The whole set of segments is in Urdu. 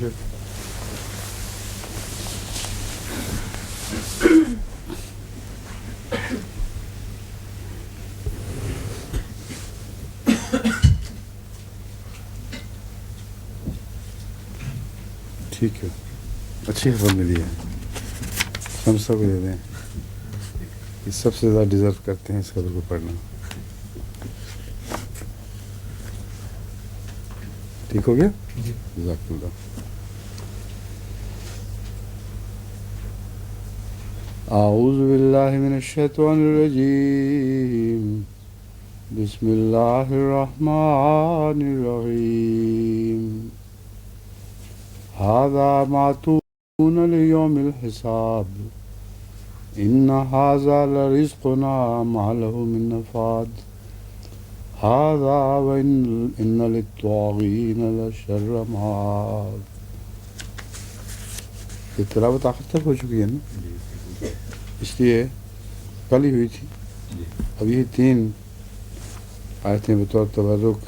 شیخ ٹھیک ہے، اچھی خبر ملی ہے، ہم سب کو دے دیں، یہ سب سے زیادہ ڈیزرو کرتے ہیں اس خبر کو پڑھنا. ٹھیک ہو گیا؟ جزاک اللہ. اعوذ باللہ من الشیطان الرجیم، بسم اللہ الرحمن الرحیم. هذا ما توعدون ليوم الحساب ان هذا لرزقنا ما له من نفاد هذا وان للطاغين لشر مآب. یہ تلاوت آخر تک ہو چکی ہے نا، اس لیے کل ہی ہوئی تھی. اب یہ 3 آیتیں بطور تبرک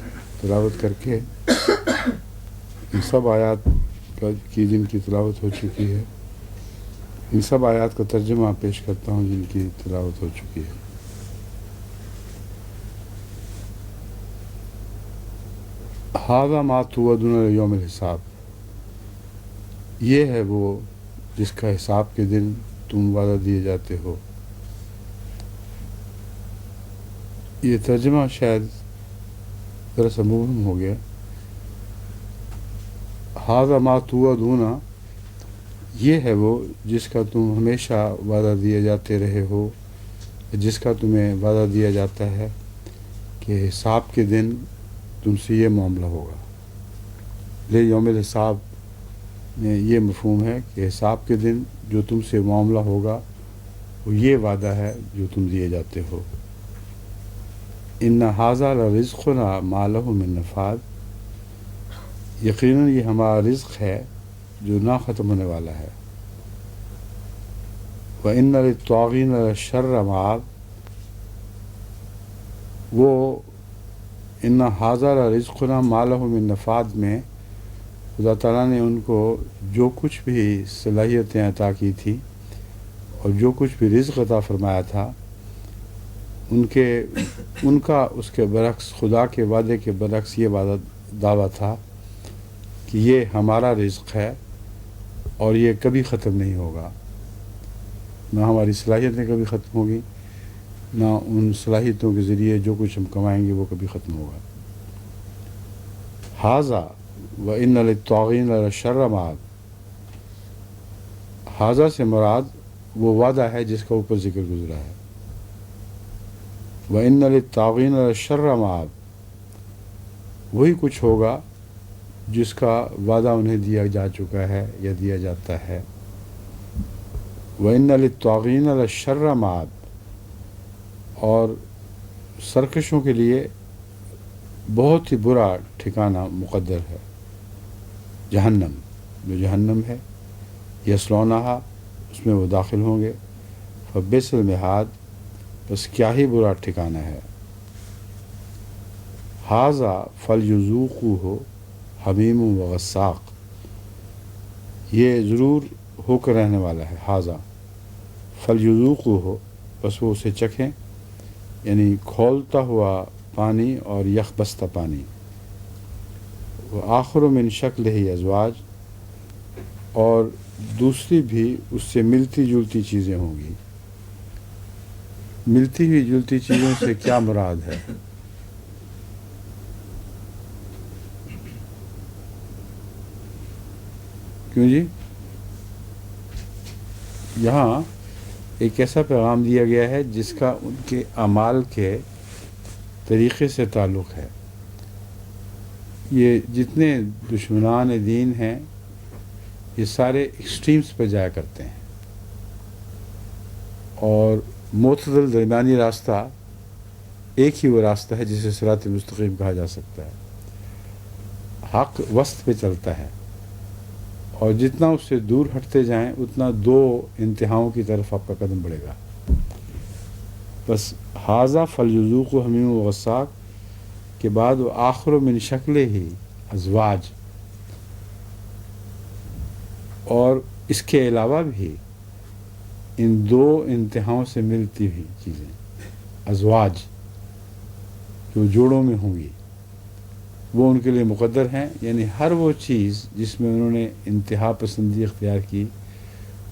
تلاوت کر کے ان سب آیات کی جن کی تلاوت ہو چکی ہے، ان سب آیات کا ترجمہ پیش کرتا ہوں جن کی تلاوت ہو چکی ہے. ھذا ما توعدون لیوم الحساب، یہ ہے وہ جس کا حساب کے دن تم وعدہ دیے جاتے ہو. یہ ترجمہ شاید ذرا سا مبہم ہو گیا. ھذا ما توعدون، یہ ہے وہ جس کا تم ہمیشہ وعدہ دیے جاتے رہے ہو، جس کا تمہیں وعدہ دیا جاتا ہے کہ حساب کے دن تم سے یہ معاملہ ہوگا. لے یوم الحساب میں یہ مفہوم ہے کہ حساب کے دن جو تم سے معاملہ ہوگا وہ یہ وعدہ ہے جو تم دیے جاتے ہو. ان ھذا لرزقنا ما لہ من نفاد، یقیناً یہ ہمارا رزق ہے جو نہ ختم ہونے والا ہے. وَإِنَّ لِلطَّاغِينَ لَشَرَّ مآب، وہ ان ھذا لرزقنا ما لہ من نفاد میں خدا تعالیٰ نے ان کو جو کچھ بھی صلاحیتیں عطا کی تھی اور جو کچھ بھی رزق عطا فرمایا تھا، ان کا اس کے برعکس، خدا کے وعدے کے برعکس یہ وعدہ دعویٰ تھا کہ یہ ہمارا رزق ہے اور یہ کبھی ختم نہیں ہوگا. نہ ہماری صلاحیتیں کبھی ختم ہوگی، نہ ان صلاحیتوں کے ذریعے جو کچھ ہم کمائیں گے وہ کبھی ختم ہوگا. ھذا وَإِنَّ لِلطَّاغِينَ لَشَرَّ مآب، ھذا سے مراد وہ وعدہ ہے جس کا اوپر ذکر گزرا ہے. وَإِنَّ لِلطَّاغِينَ لَشَرَّ مآب، وہی کچھ ہوگا جس کا وعدہ انہیں دیا جا چکا ہے یا دیا جاتا ہے. وَإِنَّ لِلطَّاغِينَ لَشَرَّ مآب، اور سرکشوں کے لیے بہت ہی برا ٹھکانہ مقدر ہے. جہنم، جو جہنم ہے، یصلونہا، اس میں وہ داخل ہوں گے. فبئس المہاد، بس کیا ہی برا ٹھکانہ ہے. ھذا فلیذوقوہ حمیم و غساق، یہ ضرور ہو کر رہنے والا ہے. ھذا فلیذوقوہ، بس وہ اسے چکھیں، یعنی کھولتا ہوا پانی اور یخ بستہ پانی. وآخر من شکلہ ازواج، اور دوسری بھی اس سے ملتی جلتی چیزیں ہوں گی. ملتی ہوئی جلتی چیزوں سے کیا مراد ہے؟ کیوں جی؟ یہاں ایک ایسا پیغام دیا گیا ہے جس کا ان کے اعمال کے طریقے سے تعلق ہے. یہ جتنے دشمنان دین ہیں یہ سارے ایکسٹریمز پہ جایا کرتے ہیں، اور معتدل درمیانی راستہ ایک ہی وہ راستہ ہے جسے صراط مستقیم کہا جا سکتا ہے. حق وسط پہ چلتا ہے، اور جتنا اس سے دور ہٹتے جائیں اتنا 2 انتہاؤں کی طرف آپ کا قدم بڑھے گا. بس ھذا فلیذوقوا حمیم و غساق کے بعد وہ آخر من شکلہ ہی ازواج، اور اس کے علاوہ بھی ان دو انتہاؤں سے ملتی ہوئی چیزیں، ازواج جو جوڑوں میں ہوں گی، وہ ان کے لیے مقدر ہیں. یعنی ہر وہ چیز جس میں انہوں نے انتہا پسندی اختیار کی،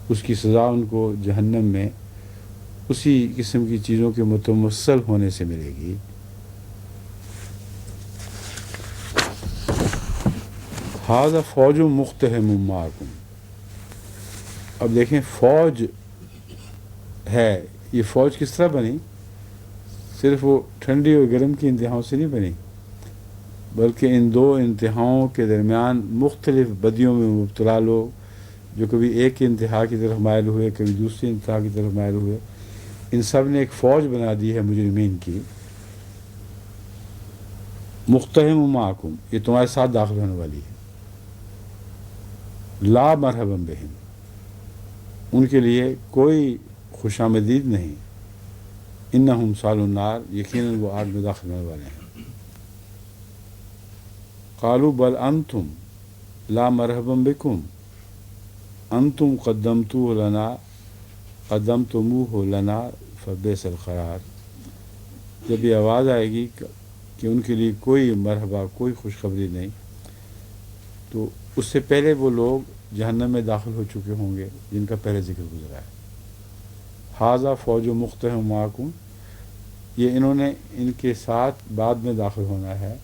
اس کی سزا ان کو جہنم میں اسی قسم کی چیزوں کے متمثل ہونے سے ملے گی. ھذا فوج مقتحم معکم. اب دیکھیں فوج ہے، یہ فوج کس طرح بنی؟ صرف وہ ٹھنڈی اور گرم کی انتہاؤں سے نہیں بنی، بلکہ ان دو انتہاؤں کے درمیان مختلف بدیوں میں مبتلا لوگ جو کبھی ایک انتہا کی طرف مائل ہوئے، کبھی دوسری انتہا کی طرف مائل ہوئے، ان سب نے ایک فوج بنا دی ہے مجرمین کی. مقتحم معکم، یہ تمہارے ساتھ داخل ہونے والی ہے. لا مرحبا بہم، ان کے لیے کوئی خوش آمدید نہیں. انہم صالو النار، یقیناً وہ آگ میں داخل ہونے والے ہیں. قالوا بل انتم لا مرحبا بکم انتم قدمتموہ لنا فبئس القرار. جب یہ آواز آئے گی کہ ان کے لیے کوئی مرحبا، کوئی خوشخبری نہیں، تو اس سے پہلے وہ لوگ جہنم میں داخل ہو چکے ہوں گے جن کا پہلے ذکر گزرا ہے. ھذا فوج مقتحم معکم، یہ انہوں نے ان کے ساتھ بعد میں داخل ہونا ہے،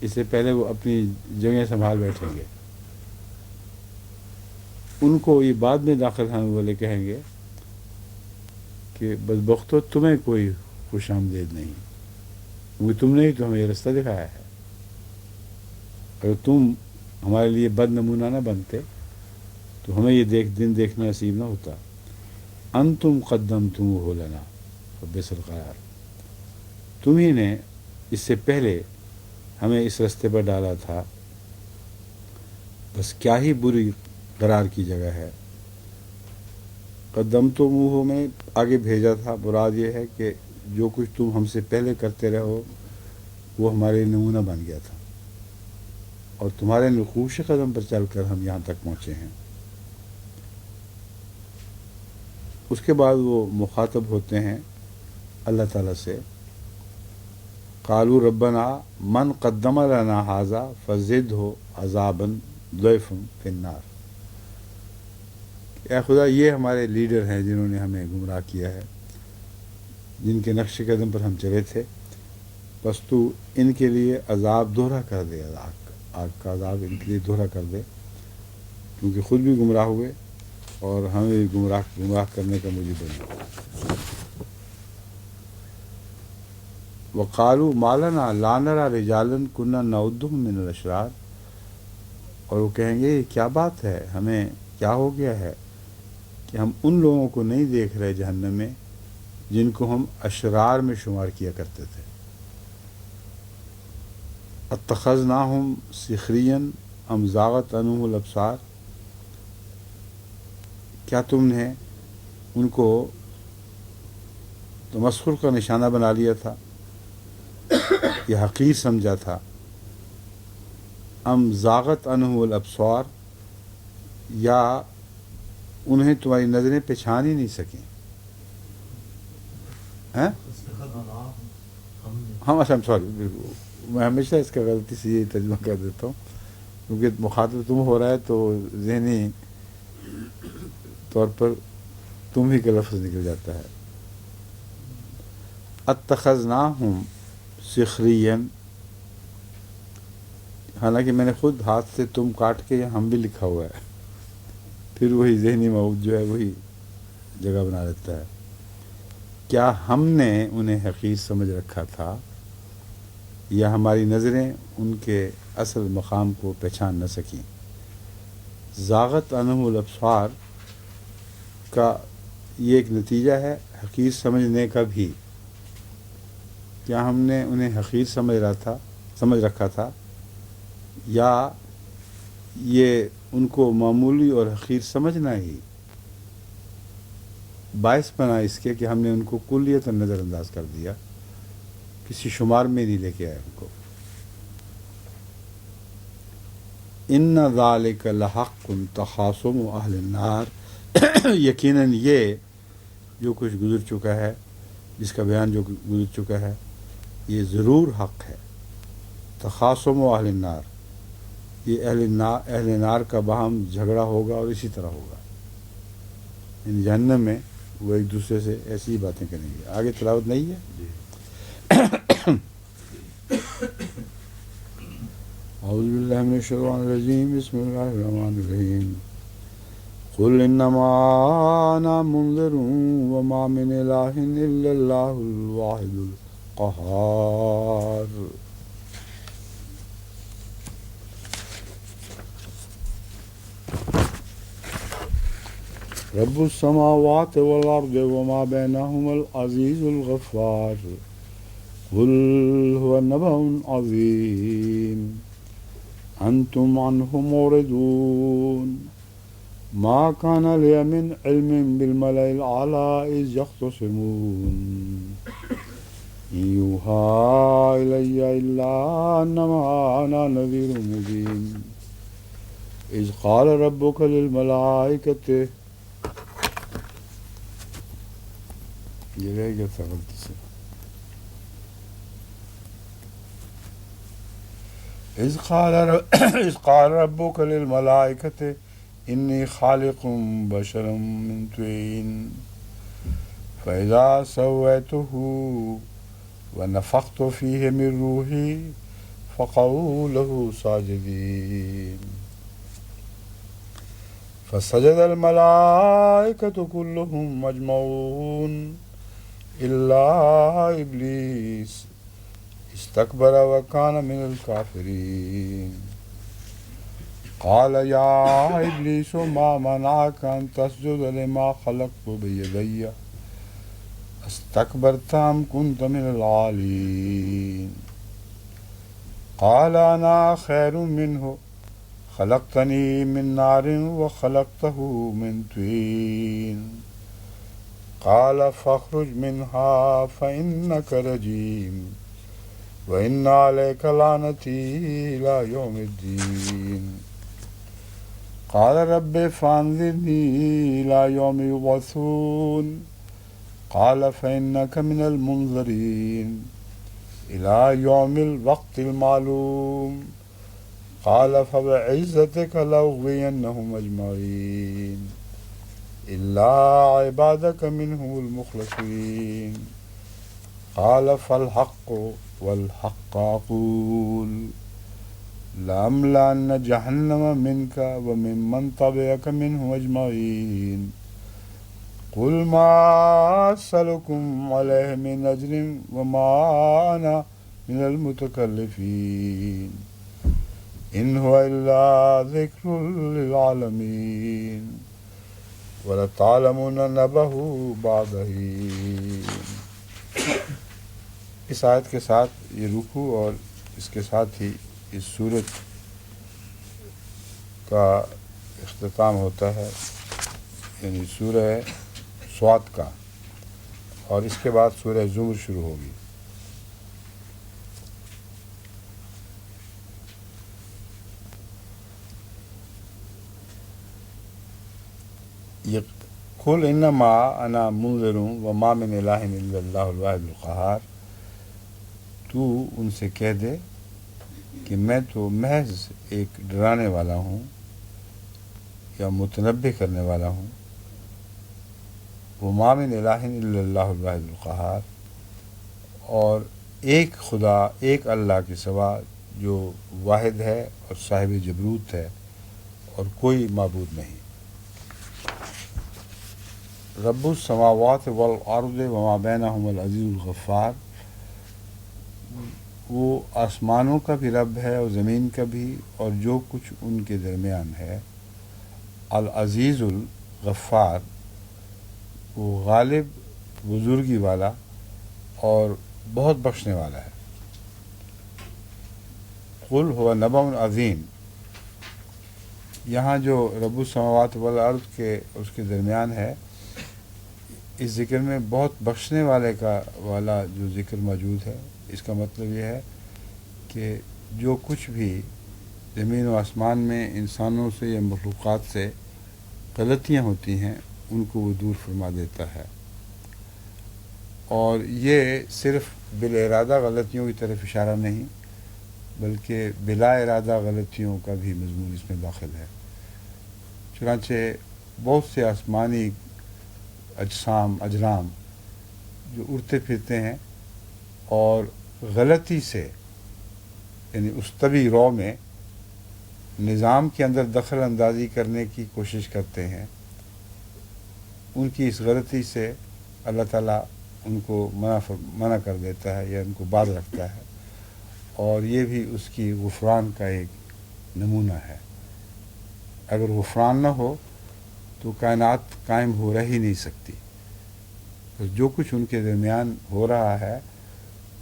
اس سے پہلے وہ اپنی جگہیں سنبھال بیٹھیں گے. ان کو یہ بعد میں داخل ہونے والے کہیں گے کہ بدبختو، تمہیں کوئی خوش آمدید نہیں، کیونکہ تم نے ہی تو ہمیں یہ رستہ دکھایا ہے. اگر تم ہمارے لیے بد نمونہ نہ بنتے تو ہمیں یہ دن دیکھنا نصیب نہ ہوتا. انتم قدمتموہ لنا فبئس القرار، تم ہی نے اس سے پہلے ہمیں اس رستے پر ڈالا تھا، بس کیا ہی بری قرار کی جگہ ہے. قدمتموہ میں آگے بھیجا تھا، مراد یہ ہے کہ جو کچھ تم ہم سے پہلے کرتے رہو وہ ہمارے نمونہ بن گیا تھا، اور تمہارے نقوش قدم پر چل کر ہم یہاں تک پہنچے ہیں. اس کے بعد وہ مخاطب ہوتے ہیں اللہ تعالیٰ سے. قالوا ربنا من قدم لنا ھذا فزدہ عذابا ضعفا فی النار. اے خدا، یہ ہمارے لیڈر ہیں جنہوں نے ہمیں گمراہ کیا ہے، جن کے نقش قدم پر ہم چلے تھے، بس تو ان کے لیے عذاب دوہرا کر دے، آگ کا عذاب ان کے لیے دوہرا کر دے، کیونکہ خود بھی گمراہ ہوئے اور ہمیں بھی گمراہ کرنے کا موجب بنے. وقالوا ما لنا لا نرى رجالا كنا نعدهم من الاشرار. اور وہ کہیں گے یہ کیا بات ہے، ہمیں کیا ہو گیا ہے کہ ہم ان لوگوں کو نہیں دیکھ رہے جہنم میں جن کو ہم اشرار میں شمار کیا کرتے تھے. اتخذناہم سخریا ام زاغت عنہم الابصار. کیا تم نے ان کو تمسخر کا نشانہ بنا لیا تھا یا حقیر سمجھا تھا؟ ام زاغت عنہم الابصار، یا انہیں تمہاری نظریں پہچان ہی نہیں سکیں. ہم سوری، میں ہمیشہ اس کا غلطی سے یہ ترجمہ کر دیتا ہوں، کیونکہ مخاطب تم ہو رہا ہے تو ذہنی طور پر تم ہی کا لفظ نکل جاتا ہے. اتخذناہم سخریا، حالانکہ میں نے خود ہاتھ سے تم کاٹ کے یا ہم بھی لکھا ہوا ہے، پھر وہی ذہنی موج جو ہے وہی جگہ بنا لیتا ہے. کیا ہم نے انہیں حقیر سمجھ رکھا تھا یا ہماری نظریں ان کے اصل مقام کو پہچان نہ سکیں؟ زاغت عنہم الابصار کا یہ ایک نتیجہ ہے حقیر سمجھنے کا بھی. کیا ہم نے انہیں حقیر سمجھ رکھا تھا، یا یہ ان کو معمولی اور حقیر سمجھنا ہی باعث بنا اس کے کہ ہم نے ان کو کلیتاً نظر انداز کر دیا، کسی شمار میں نہیں لے کے آئے ان کو. ان ذالک لحق تخاصم اہل النار، یقیناً یہ جو کچھ گزر چکا ہے، جس کا بیان جو گزر چکا ہے، یہ ضرور حق ہے۔ تخاصم اہل النار، یہ اہل نار کا باہم جھگڑا ہوگا اور اسی طرح ہوگا، یعنی جہنم میں وہ ایک دوسرے سے ایسی ہی باتیں کریں گے۔ آگے تلاوت نہیں ہے؟ اعوذ باللہ من الشیطان الرجیم، بسم اللہ الرحمن الرحیم۔ قل انما انا منذر وما من الہ الا اللہ الواحد القہار۔ رب السماوات والارض وما بینہما العزیز الغفار۔ قل هو نبأ عظیم انتم عنہ معرضون۔ ما كان لي من علم بالملأ الأعلى إذ يختصمون إن يوحى إلي إلا أنما أنا نذير مبين إذ قال ربك للملائكة، یہ رہ گیا تھا غلطی سے، إذ قال ربك للملائكة إني خالق بشرا من طين فإذا سويته ونفخت فيه من روحي فقعوا له ساجدين فسجد الملائكة كلهم أجمعون إلا إبليس استكبر وكان من الكافرين قال يا إبليس ما منعك أن تسجد لما خلقت بيدي استكبرت أم كنت من العالين قال أنا خير منه خلقتني من نار وخلقته من طين قال فاخرج منها فإنك رجيم وإن عليك لعنتي إلى يوم الدين قال رب فانظرني إلى يوم يبعثون قال فإنك من المنظرين إلى يوم الوقت المعلوم قال فبعزتك لأغوينهم أجمعين إلا عبادك منهم المخلصين قال فالحق والحق أقول لأملأن جهنم منك وممن تبعك منهم أجمعين قل ما أسألكم عليه من أجر وما أنا من المتكلفين إن هو إلا ذكر للعالمين وَلَتَعْلَمُنَّ نَبَأَهُ بَعْدَ حِينٍ۔ اس آیت کے ساتھ یہ رکوع اور اس کے ساتھ ہی اس سورت کا اختتام ہوتا ہے، یعنی سورہ صاد کا، اور اس کے بعد سورہ زمر شروع ہوگی۔ یہ قل انما انا منذر وما من الہ الا اللہ الواحد القہار، تو ان سے کہہ دے کہ میں تو محض ایک ڈرانے والا ہوں یا متنبہ کرنے والا ہوں، وما من الہ الا اللہ الواحد القہار، اور ایک خدا، ایک اللہ کے سوا جو واحد ہے اور صاحب جبروت ہے، اور کوئی معبود نہیں۔ رب السماوات والارض وما بینہما العزیز الغفار، وہ آسمانوں کا بھی رب ہے اور زمین کا بھی اور جو کچھ ان کے درمیان ہے۔ العزیز الغفار، وہ غالب، بزرگی والا اور بہت بخشنے والا ہے۔ قل هو نبأ عظیم، یہاں جو رب السماوات والارض کے اس کے درمیان ہے، اس ذکر میں بہت بخشنے والے کا والا جو ذکر موجود ہے، اس کا مطلب یہ ہے کہ جو کچھ بھی زمین و آسمان میں انسانوں سے یا مخلوقات سے غلطیاں ہوتی ہیں ان کو وہ دور فرما دیتا ہے. اور یہ صرف بالارادہ غلطیوں کی طرف اشارہ نہیں بلکہ بلا ارادہ غلطیوں کا بھی مضمون اس میں داخل ہے. چنانچہ بہت سے آسمانی اجرام جو اڑتے پھرتے ہیں اور غلطی سے یعنی اس طبی رو میں نظام کے اندر دخل اندازی کرنے کی کوشش کرتے ہیں، ان کی اس غلطی سے اللہ تعالیٰ ان کو منع کر دیتا ہے یا ان کو باز رکھتا ہے، اور یہ بھی اس کی غفران کا ایک نمونہ ہے. اگر غفران نہ ہو تو کائنات قائم ہو رہ ہی نہیں سکتی. جو کچھ ان کے درمیان ہو رہا ہے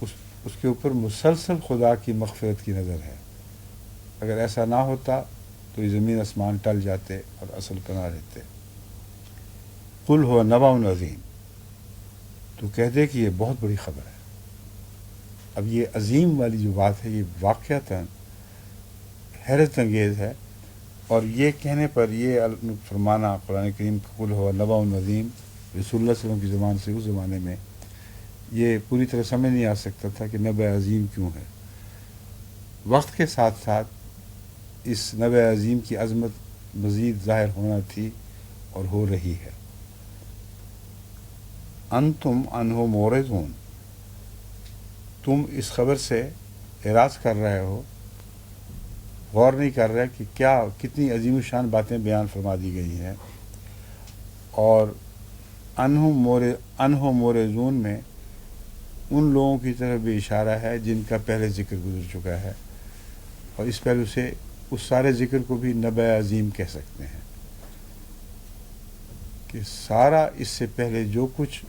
اس کے اوپر مسلسل خدا کی مغفرت کی نظر ہے. اگر ایسا نہ ہوتا تو یہ زمین آسمان ٹل جاتے اور اصل پناہ رہتے. قل هو نبأ عظیم، تو کہہ دے کہ یہ بہت بڑی خبر ہے. اب یہ عظیم والی جو بات ہے یہ واقعتاً حیرت انگیز ہے، اور یہ کہنے پر یہ فرمانا قرآن کریم قل هو نبأ عظیم رسول اللہ صلی اللہ علیہ وسلم کی زبان سے اس زمانے میں یہ پوری طرح سمجھ نہیں آ سکتا تھا کہ نبأ عظیم کیوں ہے. وقت کے ساتھ ساتھ اس نبأ عظیم کی عظمت مزید ظاہر ہونا تھی اور ہو رہی ہے. انتم عنہ معرضون، تم اس خبر سے اعراض کر رہے ہو، غور نہیں کر رہے کہ کتنی عظیم الشان باتیں بیان فرما دی گئی ہیں. اور عنہ معرضون میں ان لوگوں کی طرف بھی اشارہ ہے جن کا پہلے ذکر گزر چکا ہے، اور اس پہلو سے اس سارے ذکر کو بھی نبأ عظیم کہہ سکتے ہیں کہ سارا اس سے پہلے جو کچھ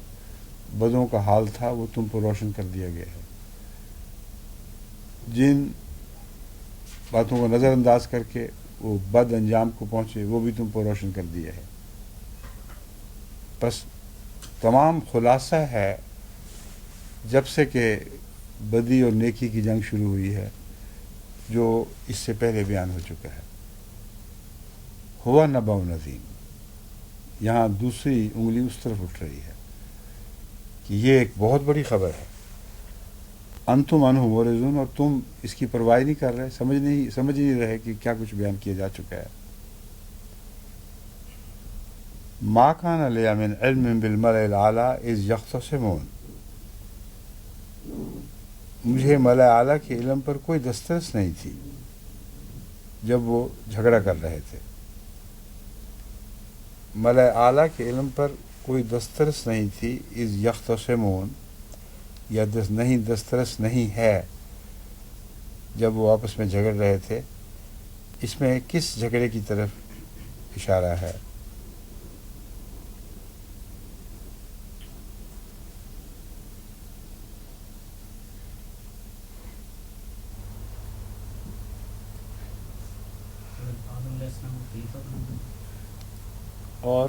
بدوں کا حال تھا وہ تم پر روشن کر دیا گیا ہے. جن باتوں کو نظر انداز کر کے وہ بد انجام کو پہنچے وہ بھی تم پر روشن کر دیا ہے. بس تمام خلاصہ ہے جب سے کہ بدی اور نیکی کی جنگ شروع ہوئی ہے جو اس سے پہلے بیان ہو چکا ہے. ہوا نبأ عظیم، یہاں دوسری انگلی اس طرف اٹھ رہی ہے کہ یہ ایک بہت بڑی خبر ہے. انتم عنہ معرضون، اور تم اس کی پرواہ نہیں کر رہے، سمجھ نہیں رہے کہ کیا کچھ بیان کیا جا چکا ہے. ما کان لی من علم بالملأ الاعلی اذ یختصمون، مجھے ملأ اعلیٰ کے علم پر کوئی دسترس نہیں تھی جب وہ جھگڑا کر رہے تھے. ملأ اعلیٰ کے علم پر کوئی دسترس نہیں تھی اذ یختصمون، یا دسترس نہیں ہے جب وہ آپس میں جھگڑ رہے تھے. اس میں کس جھگڑے کی طرف اشارہ ہے؟ اور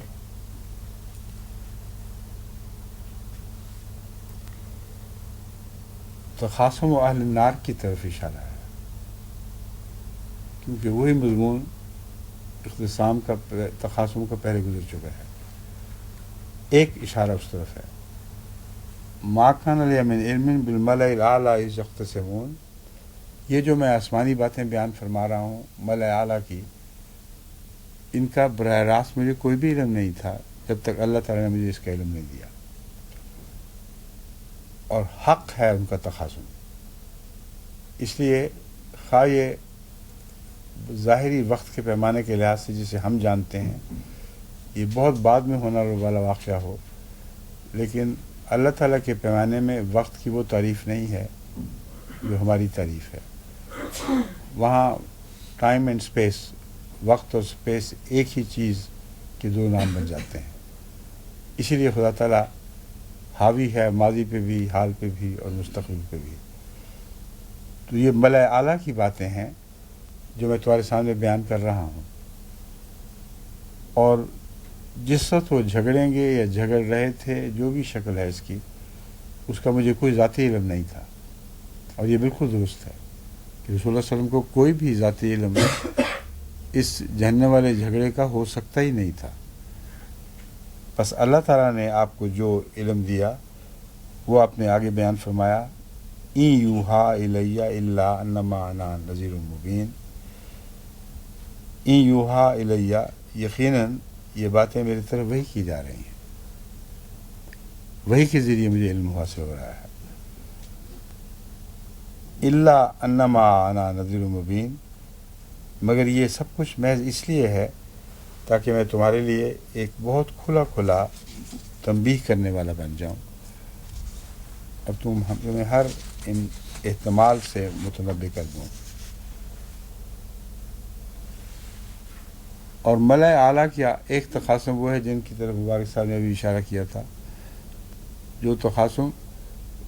تخاصم و اہل النار کی طرف اشارہ ہے، کیونکہ وہی مضمون اختصام کا تخاصم کا پہلے گزر چکا ہے. ایک اشارہ اس طرف ہے. ما کان لی من علم بالملأ الاعلی اذ یختصمون، یہ جو میں آسمانی باتیں بیان فرما رہا ہوں ملأ اعلیٰ کی، ان کا براہ راست مجھے کوئی بھی علم نہیں تھا جب تک اللہ تعالیٰ نے مجھے اس کا علم نہیں دیا. اور حق ہے ان کا تخاصم، اس لیے خواہ یہ ظاہری وقت کے پیمانے کے لحاظ سے جسے ہم جانتے ہیں یہ بہت بعد میں ہونے والا واقعہ ہو، لیکن اللہ تعالیٰ کے پیمانے میں وقت کی وہ تعریف نہیں ہے جو ہماری تعریف ہے. وہاں ٹائم اینڈ اسپیس، وقت اور اسپیس ایک ہی چیز کے دو نام بن جاتے ہیں. اسی لیے خدا تعالیٰ حاوی ہے ماضی پہ بھی، حال پہ بھی اور مستقبل پہ بھی. تو یہ ملأ اعلیٰ کی باتیں ہیں جو میں تمہارے سامنے بیان کر رہا ہوں. اور جس وقت وہ جھگڑیں گے یا جھگڑ رہے تھے، جو بھی شکل ہے اس کا مجھے کوئی ذاتی علم نہیں تھا. اور یہ بالکل درست ہے کہ رسول اللہ صلی اللہ علیہ وسلم کو کوئی بھی ذاتی علم اس جاننے والے جھگڑے کا ہو سکتا ہی نہیں تھا. بس اللہ تعالیٰ نے آپ کو جو علم دیا وہ آپ نے آگے بیان فرمایا، این یوحا الیہ الا انما انا نذیر مبین. این یوحا الیہ، یقیناً یہ باتیں میری طرف وحی کی جا رہی ہیں، وحی کے ذریعے مجھے علم حاصل ہو رہا ہے. الا انما انا نذیر مبین، مگر یہ سب کچھ محض اس لیے ہے تاکہ میں تمہارے لیے ایک بہت کھلا تنبیہ کرنے والا بن جاؤں. اب تمہیں ہر ان احتمال سے متنبع کر دوں. اور ملائے اعلیٰ کیا ایک تقاسم وہ ہے جن کی طرف مبارک صاحب نے ابھی اشارہ کیا تھا، جو تقاسم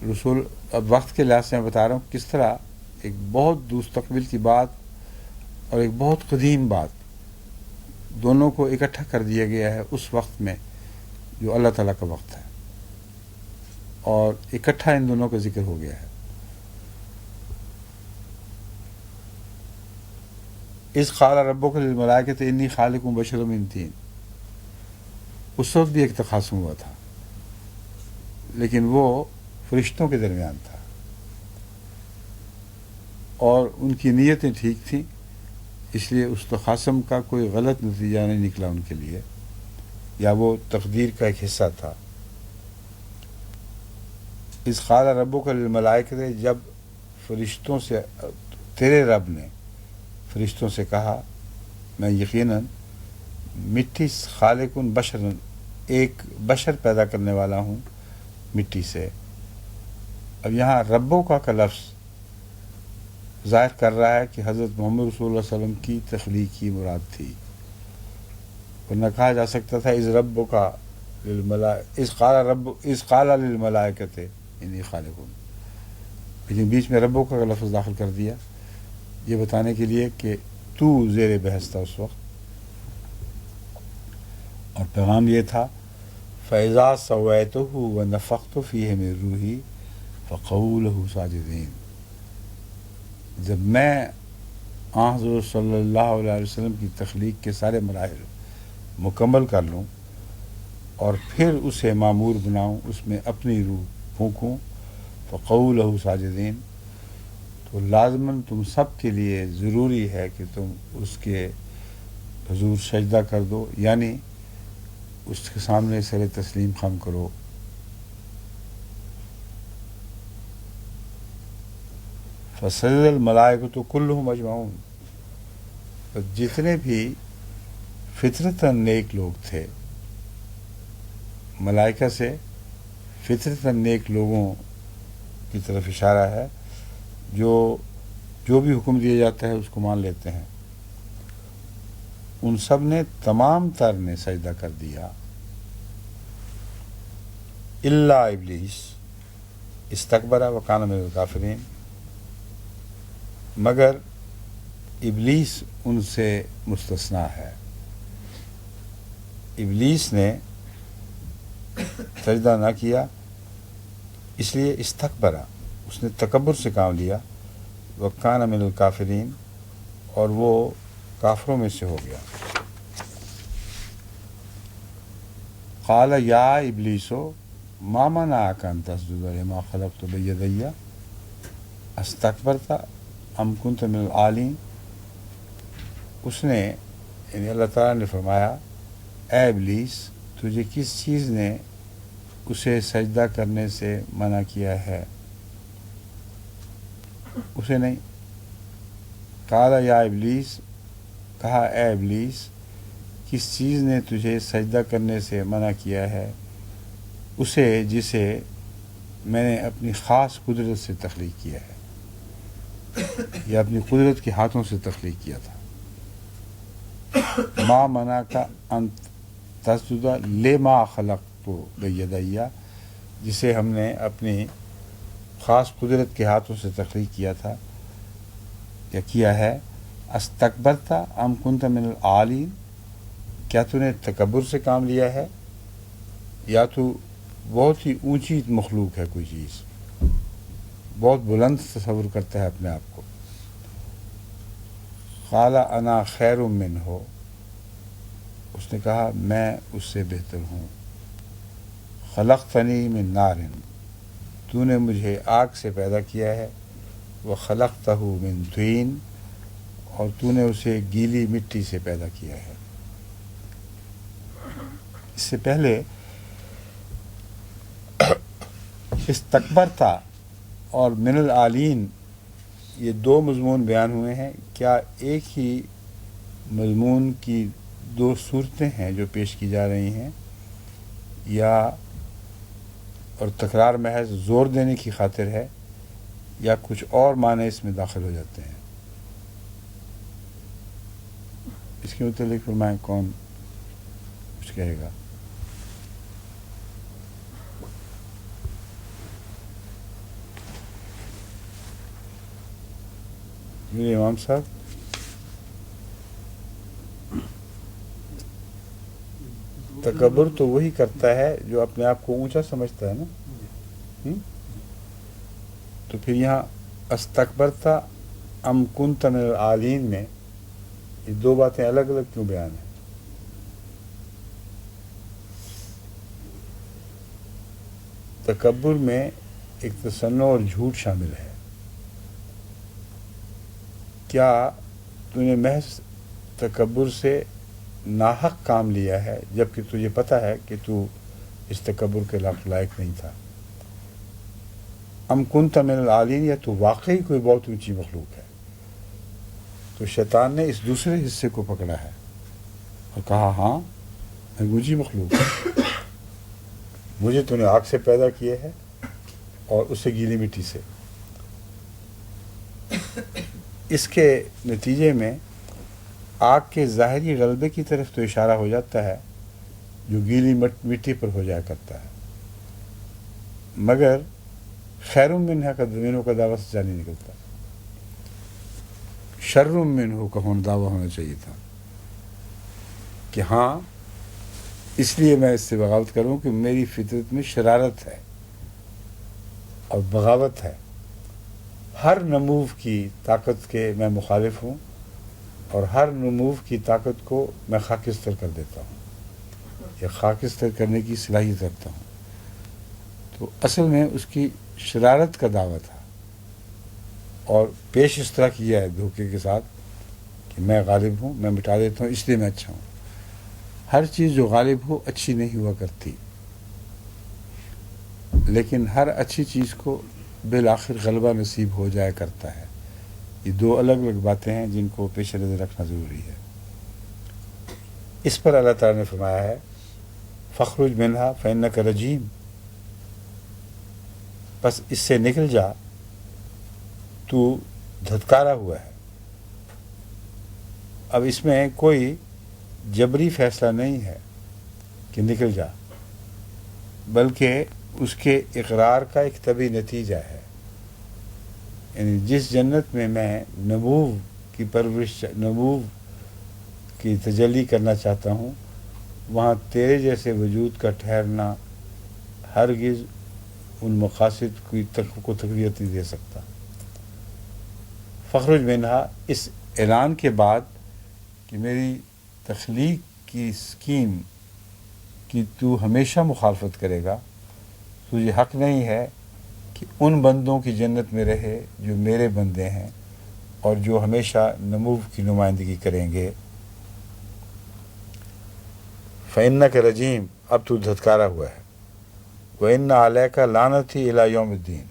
رسول، اب وقت کے لحاظ سے میں بتا رہا ہوں کس طرح ایک بہت مستقبل کی بات اور ایک بہت قدیم بات دونوں کو اکٹھا کر دیا گیا ہے اس وقت میں جو اللہ تعالیٰ کا وقت ہے، اور اکٹھا ان دونوں کا ذکر ہو گیا ہے. اذ قال ربک للملائکۃ انی خالق بشرا من طین، اس وقت بھی ایک تقاسم ہوا تھا لیکن وہ فرشتوں کے درمیان تھا اور ان کی نیتیں ٹھیک تھیں، اس لیے اس تقاسم کا کوئی غلط نتیجہ نہیں نکلا ان کے لیے، یا وہ تقدیر کا ایک حصہ تھا. اذ قال ربک للملائکۃ، جب فرشتوں سے تیرے رب نے فرشتوں سے کہا میں یقیناً مٹی خالق بشر، ایک بشر پیدا کرنے والا ہوں مٹی سے. اب یہاں ربوں کا لفظ ظاہر کر رہا ہے کہ حضرت محمد رسول اللہ صلی اللہ علیہ وسلم کی تخلیق کی مراد تھی، ورنہ کہا جا سکتا تھا اذ ربک اذ قال للملائکۃ انی خالق، لیکن بیچ میں ربوں کا لفظ داخل کر دیا یہ بتانے کے لیے کہ تو زیر بحث تھا اس وقت. اور پیغام یہ تھا فَإِذَا سَوَّيْتُهُ وَنَفَخْتُ فِيهِ مِن رُوحِي فَقَعُوا لَهُ سَاجِدِينَ، جب میں حضور صلی اللہ علیہ وسلم کی تخلیق کے سارے مراحل مکمل کر لوں اور پھر اسے معمور بناؤں، اس میں اپنی روح پھونکوں، فَقَعُوا لَهُ سَاجِدِينَ، تو لازماً تم سب کے لیے ضروری ہے کہ تم اس کے حضور سجدہ کر دو، یعنی اس کے سامنے سر تسلیم خم کرو. فسجد الملائکۃ کلہم اجمعون، جتنے بھی فطرتاً نیک لوگ تھے، ملائکہ سے فطرتاً نیک لوگوں کی طرف اشارہ ہے جو بھی حکم دیا جاتا ہے اس کو مان لیتے ہیں. ان سب نے تمام تر نے سجدہ کر دیا الا ابلیس استکبر وکان من الکافرین، مگر ابلیس ان سے مستثنا ہے. ابلیس نے سجدہ نہ کیا، اس لیے استکبر، اس نے تکبر سے کام لیا، وکان من الکافرین، اور وہ کافروں میں سے ہو گیا. قال یا ابلیس ما منعک ان تسجد لما خلقت بیدی استکبرت ام کنت من العالین، اس نے یعنی اللہ تعالیٰ نے فرمایا اے ابلیس تجھے کس چیز نے اسے سجدہ کرنے سے منع کیا ہے؟ اسے نہیں. قال یا ابلیس، کہا اے ابلیس کس چیز نے تجھے سجدہ کرنے سے منع کیا ہے؟ اسے جسے میں نے اپنی خاص قدرت سے تخلیق کیا ہے یا اپنی قدرت کے ہاتھوں سے تخلیق کیا تھا. ما منعک ان تسجد لما خلقت بیدی، جسے ہم نے اپنی خاص قدرت کے ہاتھوں سے تخلیق کیا تھا یا کیا ہے. استکبرت ام کنت من العالین، کیا تو نے تکبر سے کام لیا ہے یا تو بہت ہی اونچی مخلوق ہے، کوئی چیز بہت بلند تصور کرتا ہے اپنے آپ کو. قال انا خیر منہ، اس نے کہا میں اس سے بہتر ہوں، خلقتنی من نار، تو نے مجھے آگ سے پیدا کیا ہے، وخلقتہ من طین، اور تو نے اسے گیلی مٹی سے پیدا کیا ہے۔ اس سے پہلے استکبرتا اور من العالین، یہ دو مضمون بیان ہوئے ہیں۔ کیا ایک ہی مضمون کی دو صورتیں ہیں جو پیش کی جا رہی ہیں، یا اور تکرار محض زور دینے کی خاطر ہے، یا کچھ اور معنی اس میں داخل ہو جاتے ہیں؟ اس کے متعلق فرمائیں، کون کچھ کہے گا؟ میرے امام صاحب، تکبر تو وہی کرتا ہے جو اپنے آپ کو اونچا سمجھتا ہے نا۔ تو پھر یہاں استکبرتا ام کنت من العالین میں یہ دو باتیں الگ الگ کیوں بیان ہیں؟ تکبر میں ایک تصنع اور جھوٹ شامل ہے۔ کیا تو نے محض تکبر سے ناحق کام لیا ہے جبکہ تجھے پتہ ہے کہ تو اس تکبر کے لائق نہیں تھا؟ ام کنت من العالین، یا تو واقعی کوئی بہت اونچی مخلوق ہے؟ تو شیطان نے اس دوسرے حصے کو پکڑا ہے اور کہا ہاں میں اونچی مخلوق ہوں، مجھے تو نے آگ سے پیدا کیا ہے اور اسے گیلی مٹی سے۔ اس کے نتیجے میں آگ کے ظاہری غلبے کی طرف تو اشارہ ہو جاتا ہے جو گیلی مٹی پر ہو جایا کرتا ہے، مگر خیر منہ کا زمینوں کا دعویٰ سچا نہیں نکلتا، شر منہ کا دعویٰ ہونا چاہیے تھا کہ ہاں اس لیے میں اس سے بغاوت کروں کہ میری فطرت میں شرارت ہے اور بغاوت ہے، ہر نمو کی طاقت کے میں مخالف ہوں اور ہر نمو کی طاقت کو میں خاکستر کر دیتا ہوں یا خاکستر کرنے کی صلاحیت رکھتا ہوں۔ تو اصل میں اس کی شرارت کا دعویٰ تھا، اور پیش اس طرح کیا ہے دھوکے کے ساتھ کہ میں غالب ہوں، میں مٹا دیتا ہوں، اس لیے میں اچھا ہوں۔ ہر چیز جو غالب ہو اچھی نہیں ہوا کرتی، لیکن ہر اچھی چیز کو بالآخر غلبہ نصیب ہو جایا کرتا ہے۔ یہ دو الگ الگ باتیں ہیں جن کو پیش نظر رکھنا ضروری ہے۔ اس پر اللہ تعالیٰ نے فرمایا ہے فخرج منہا فإنک رجیم، بس اس سے نکل جا، تو دھتکارا ہوا ہے۔ اب اس میں کوئی جبری فیصلہ نہیں ہے کہ نکل جا، بلکہ اس کے اقرار کا ایک طبعی نتیجہ ہے۔ یعنی جس جنت میں میں نمو کی پرورش، نمو کی تجلی کرنا چاہتا ہوں، وہاں تیرے جیسے وجود کا ٹھہرنا ہرگز ان مقاصد کو تقویت نہیں دے سکتا۔ فخرج منہا، اس اعلان کے بعد کہ میری تخلیق کی اسکیم کی تو ہمیشہ مخالفت کرے گا، تجھے حق نہیں ہے کہ ان بندوں کی جنت میں رہے جو میرے بندے ہیں اور جو ہمیشہ نمو کی نمائندگی کریں گے۔ فإنک رجیم، اب تو دھتکارا ہوا ہے۔ وإن علیک لعنتی الی یوم الدین،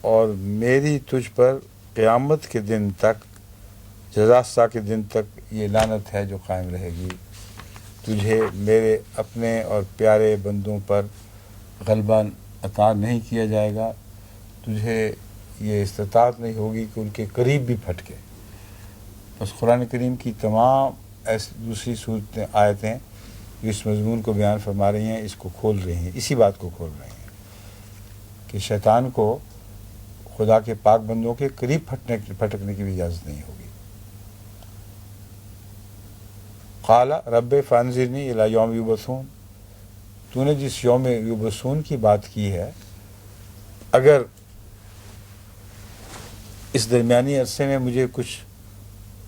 اور میری تجھ پر قیامت کے دن تک، جزا کے دن تک یہ لعنت ہے جو قائم رہے گی۔ تجھے میرے اپنے اور پیارے بندوں پر غلبہ عطا نہیں کیا جائے گا، تجھے یہ استطاعت نہیں ہوگی کہ ان کے قریب بھی پھٹکے۔ بس قرآن کریم کی تمام ایسی دوسری صورتیں، آیتیں جو اس مضمون کو بیان فرما رہی ہیں، اس کو کھول رہی ہیں، اسی بات کو کھول رہی ہیں کہ شیطان کو خدا کے پاک بندوں کے قریب پھٹکنے کی بھی اجازت نہیں ہوگی۔ قال رب فانظرنی الی یوم یبعثون، تو نے جس یوم یبعثون کی بات کی ہے، اگر اس درمیانی عرصے میں مجھے کچھ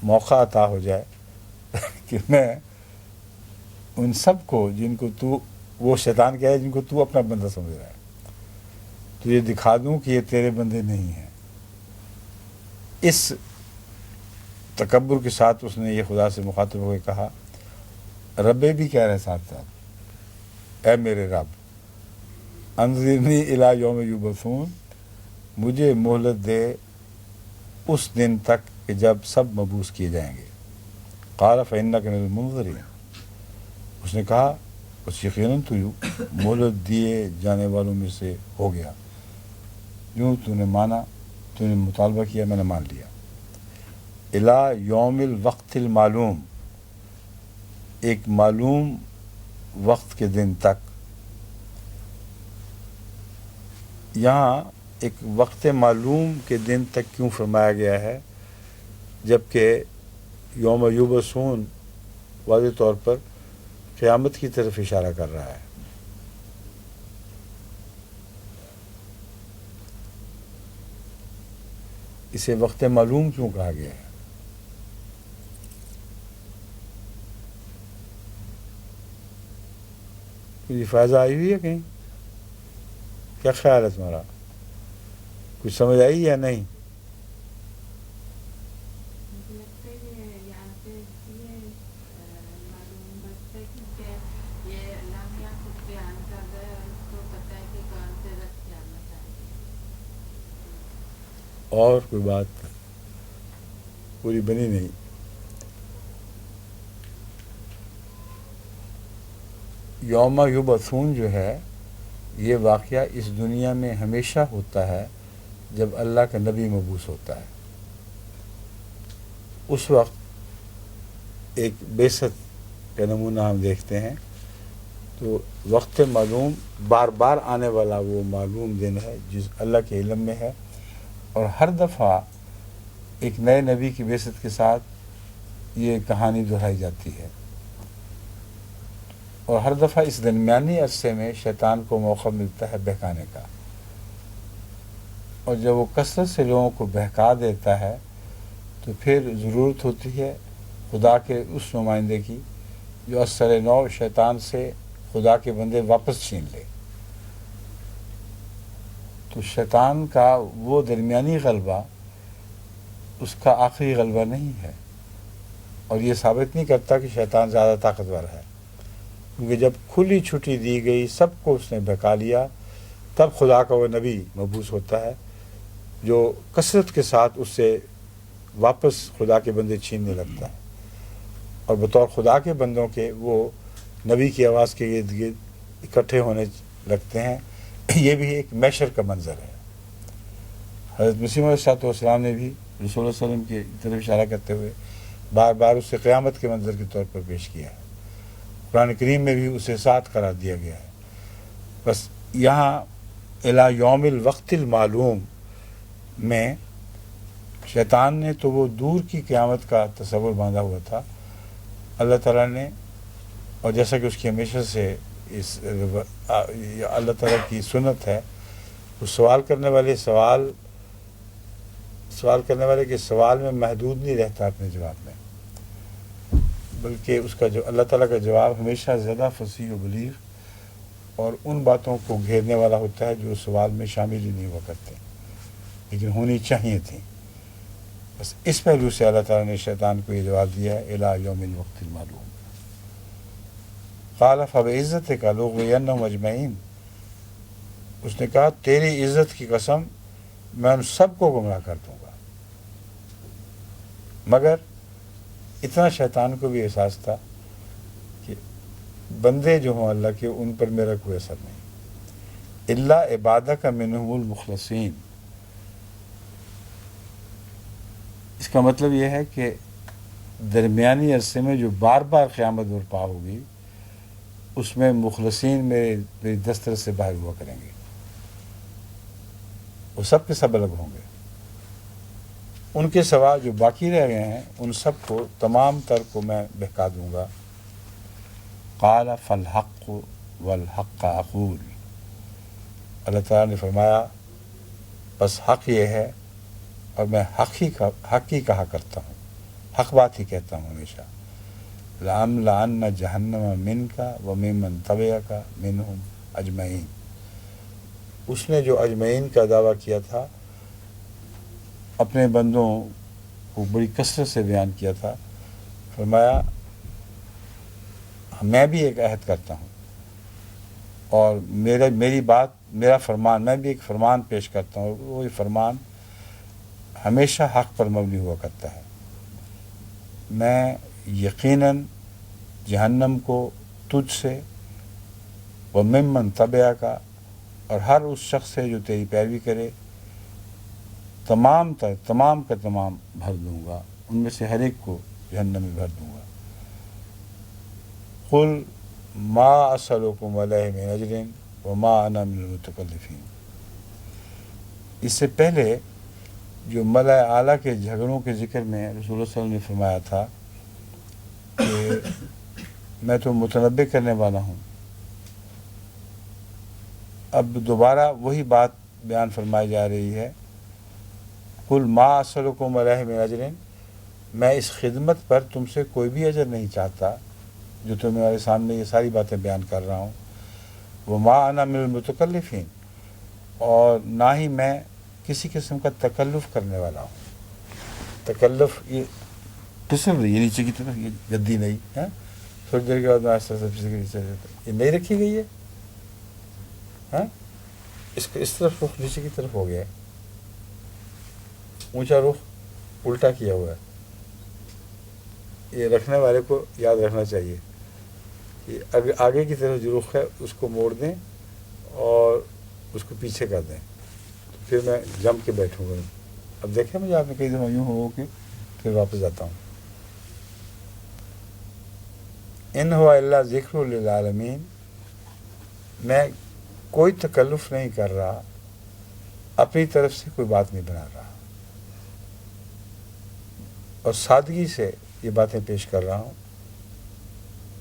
موقع عطا ہو جائے کہ میں ان سب کو جن کو تو، وہ شیطان کہہ ہے جن کو تو اپنا بندہ سمجھ رہا ہے، تو یہ دکھا دوں کہ یہ تیرے بندے نہیں ہیں. اس تکبر کے ساتھ اس نے یہ خدا سے مخاطب ہو کے کہا. ربے بھی کہہ رہے ساتھ ساتھ، اے میرے رب، انظرنی الی یوم یبعثون، مجھے مہلت دے اس دن تک کہ جب سب مبعوث کیے جائیں گے. قال فإنک من المنظرین، اس نے کہا بس یقیناً تو مہلت دیے جانے والوں میں سے ہو گیا، یوں تو نے مانا، تو نے مطالبہ کیا، میں نے مان لیا. الی یوم الوقت المعلوم، ایک معلوم وقت کے دن تک. یہاں ایک وقت معلوم کے دن تک کیوں فرمایا گیا ہے، جبکہ یوم یبعثون واضح طور پر قیامت کی طرف اشارہ کر رہا ہے. اسے وقت معلوم کیوں کہا گیا ہے؟ کوئی فائدہ آئی ہوئی ہے کہیں؟ کیا خیال ہے تمہارا؟ کچھ سمجھ آئی یا نہیں؟ اور کوئی بات پوری بنی نہیں. یوم یبعثون جو ہے یہ واقعہ اس دنیا میں ہمیشہ ہوتا ہے جب اللہ کا نبی مبعوث ہوتا ہے. اس وقت ایک بعثت کا نمونہ ہم دیکھتے ہیں. تو وقت معلوم بار بار آنے والا وہ معلوم دن ہے جس اللہ کے علم میں ہے، اور ہر دفعہ ایک نئے نبی کی بعثت کے ساتھ یہ کہانی دہرائی جاتی ہے. اور ہر دفعہ اس درمیانی عرصے میں شیطان کو موقع ملتا ہے بہکانے کا، اور جب وہ کثرت سے لوگوں کو بہکا دیتا ہے تو پھر ضرورت ہوتی ہے خدا کے اس نمائندے کی جو اثر نو شیطان سے خدا کے بندے واپس چھین لے. تو شیطان کا وہ درمیانی غلبہ اس کا آخری غلبہ نہیں ہے، اور یہ ثابت نہیں کرتا کہ شیطان زیادہ طاقتور ہے، کیونکہ جب کھلی چھٹی دی گئی، سب کو اس نے بہکا لیا، تب خدا کا وہ نبی مبعوث ہوتا ہے جو کثرت کے ساتھ اس سے واپس خدا کے بندے چھیننے لگتا ہے، اور بطور خدا کے بندوں کے وہ نبی کی آواز کے ارد گرد اکٹھے ہونے لگتے ہیں. یہ بھی ایک محشر کا منظر ہے. حضرت مسیح علیہ السلام نے بھی رسول اللہ علیہ وسلم کی طرف اشارہ کرتے ہوئے بار بار اسے قیامت کے منظر کے طور پر پیش کیا ہے. قرآن کریم میں بھی اسے ساتھ قرار دیا گیا ہے. بس یہاں الی یوم الوقت المعلوم میں شیطان نے تو وہ دور کی قیامت کا تصور باندھا ہوا تھا. اللہ تعالیٰ نے، اور جیسا کہ اس کی ہمیشہ سے اس اللہ تعالیٰ کی سنت ہے، وہ سوال کرنے والے کے سوال میں محدود نہیں رہتا اپنے جواب میں، بلکہ اس کا جو اللہ تعالیٰ کا جواب ہمیشہ زیادہ فصیح و بلیغ اور ان باتوں کو گھیرنے والا ہوتا ہے جو سوال میں شامل ہی نہیں ہوا کرتے لیکن ہونی چاہیے تھیں. بس اس پہلو سے اللہ تعالیٰ نے شیطان کو یہ جواب دیا ہے الی یوم الوقت المعلوم. قال فبعزتک لأغوینہم اجمعین، اس نے کہا تیری عزت کی قسم میں ان سب کو گمراہ کر دوں گا. مگر اتنا شیطان کو بھی احساس تھا کہ بندے جو ہوں اللہ کے ان پر میرا کوئی اثر نہیں. الا عبادک منہم المخلصین، اس کا مطلب یہ ہے کہ درمیانی عرصے میں جو بار بار قیامت برپا ہوگی اس میں مخلصین میری دسترس سے باہر ہوا کریں گے. وہ سب کے سب الگ ہوں گے. ان کے سوا جو باقی رہ گئے ہیں ان سب کو، تمام تر کو میں بہکا دوں گا. قال فالحق والحق اقول، اللہ تعالیٰ نے فرمایا بس حق یہ ہے اور میں حق ہی کہا کرتا ہوں. حق بات ہی کہتا ہوں ہمیشہ، لَأَمْلَأَنَّ جَهَنَّمَ مِنْكَ وَمِمَّنْ تَبِعَكَ مِنْهُمْ أَجْمَعِينَ۔ اس نے جو اجمعین کا دعویٰ کیا تھا، اپنے بندوں کو بڑی کثرت سے بیان کیا تھا، فرمایا میں بھی ایک عہد کرتا ہوں، اور میری بات، میرا فرمان، میں بھی ایک فرمان پیش کرتا ہوں، وہ فرمان ہمیشہ حق پر مبنی ہوا کرتا ہے۔ میں یقیناً جہنم کو تجھ سے، وَمِمَّن تَبِعَكَ، اور ہر اس شخص سے جو تیری پیروی کرے، تمام کا تمام بھر دوں گا، ان میں سے ہر ایک کو جہنم میں بھر دوں گا۔ قُلْ مَا أَسْأَلُكُمْ عَلَيْهِ مِنْ أَجْرٍ وَمَا أَنَا مِنَ الْمُتَكَلِّفِينَ۔ اس سے پہلے جو ملأ اعلیٰ کے جھگڑوں کے ذکر میں رسول اللہ صلی اللہ علیہ وسلم نے فرمایا تھا کہ میں تو متنبع کرنے والا ہوں، اب دوبارہ وہی بات بیان فرمائی جا رہی ہے، قُلْ مَا أَسْأَلُكُمْ عَلَيْهِ مِنْ أَجْرٍ، میں اس خدمت پر تم سے کوئی بھی اجر نہیں چاہتا جو تمہارے سامنے یہ ساری باتیں بیان کر رہا ہوں، وَمَا أَنَا مِنَ الْمُتَكَلِّفِينَ، اور نہ ہی میں کسی قسم کا تکلف کرنے والا ہوں۔ تکلف یہ پسل رہی ہے نیچے کی طرف، یہ گدی نہیں ہے، تھوڑی دیر کے بعد میں آہستہ آہستہ نیچے یہ نہیں رکھی گئی ہے، ہاں اس کو اس طرف رخ نیچے کی طرف ہو گیا ہے، اونچا رخ الٹا کیا ہوا ہے۔ یہ رکھنے والے کو یاد رکھنا چاہیے کہ آگے کی طرف جو رخ ہے اس کو موڑ دیں اور اس کو پیچھے کر دیں، تو پھر میں جم کے بیٹھوں گا۔ اب دیکھیں مجھے آپ نے کئی دفعہ یوں ہو کے پھر واپس آتا ہوں۔ ان ہوا الا ذکر للعالمین، میں کوئی تکلف نہیں کر رہا، اپنی طرف سے کوئی بات نہیں بنا رہا، اور سادگی سے یہ باتیں پیش کر رہا ہوں۔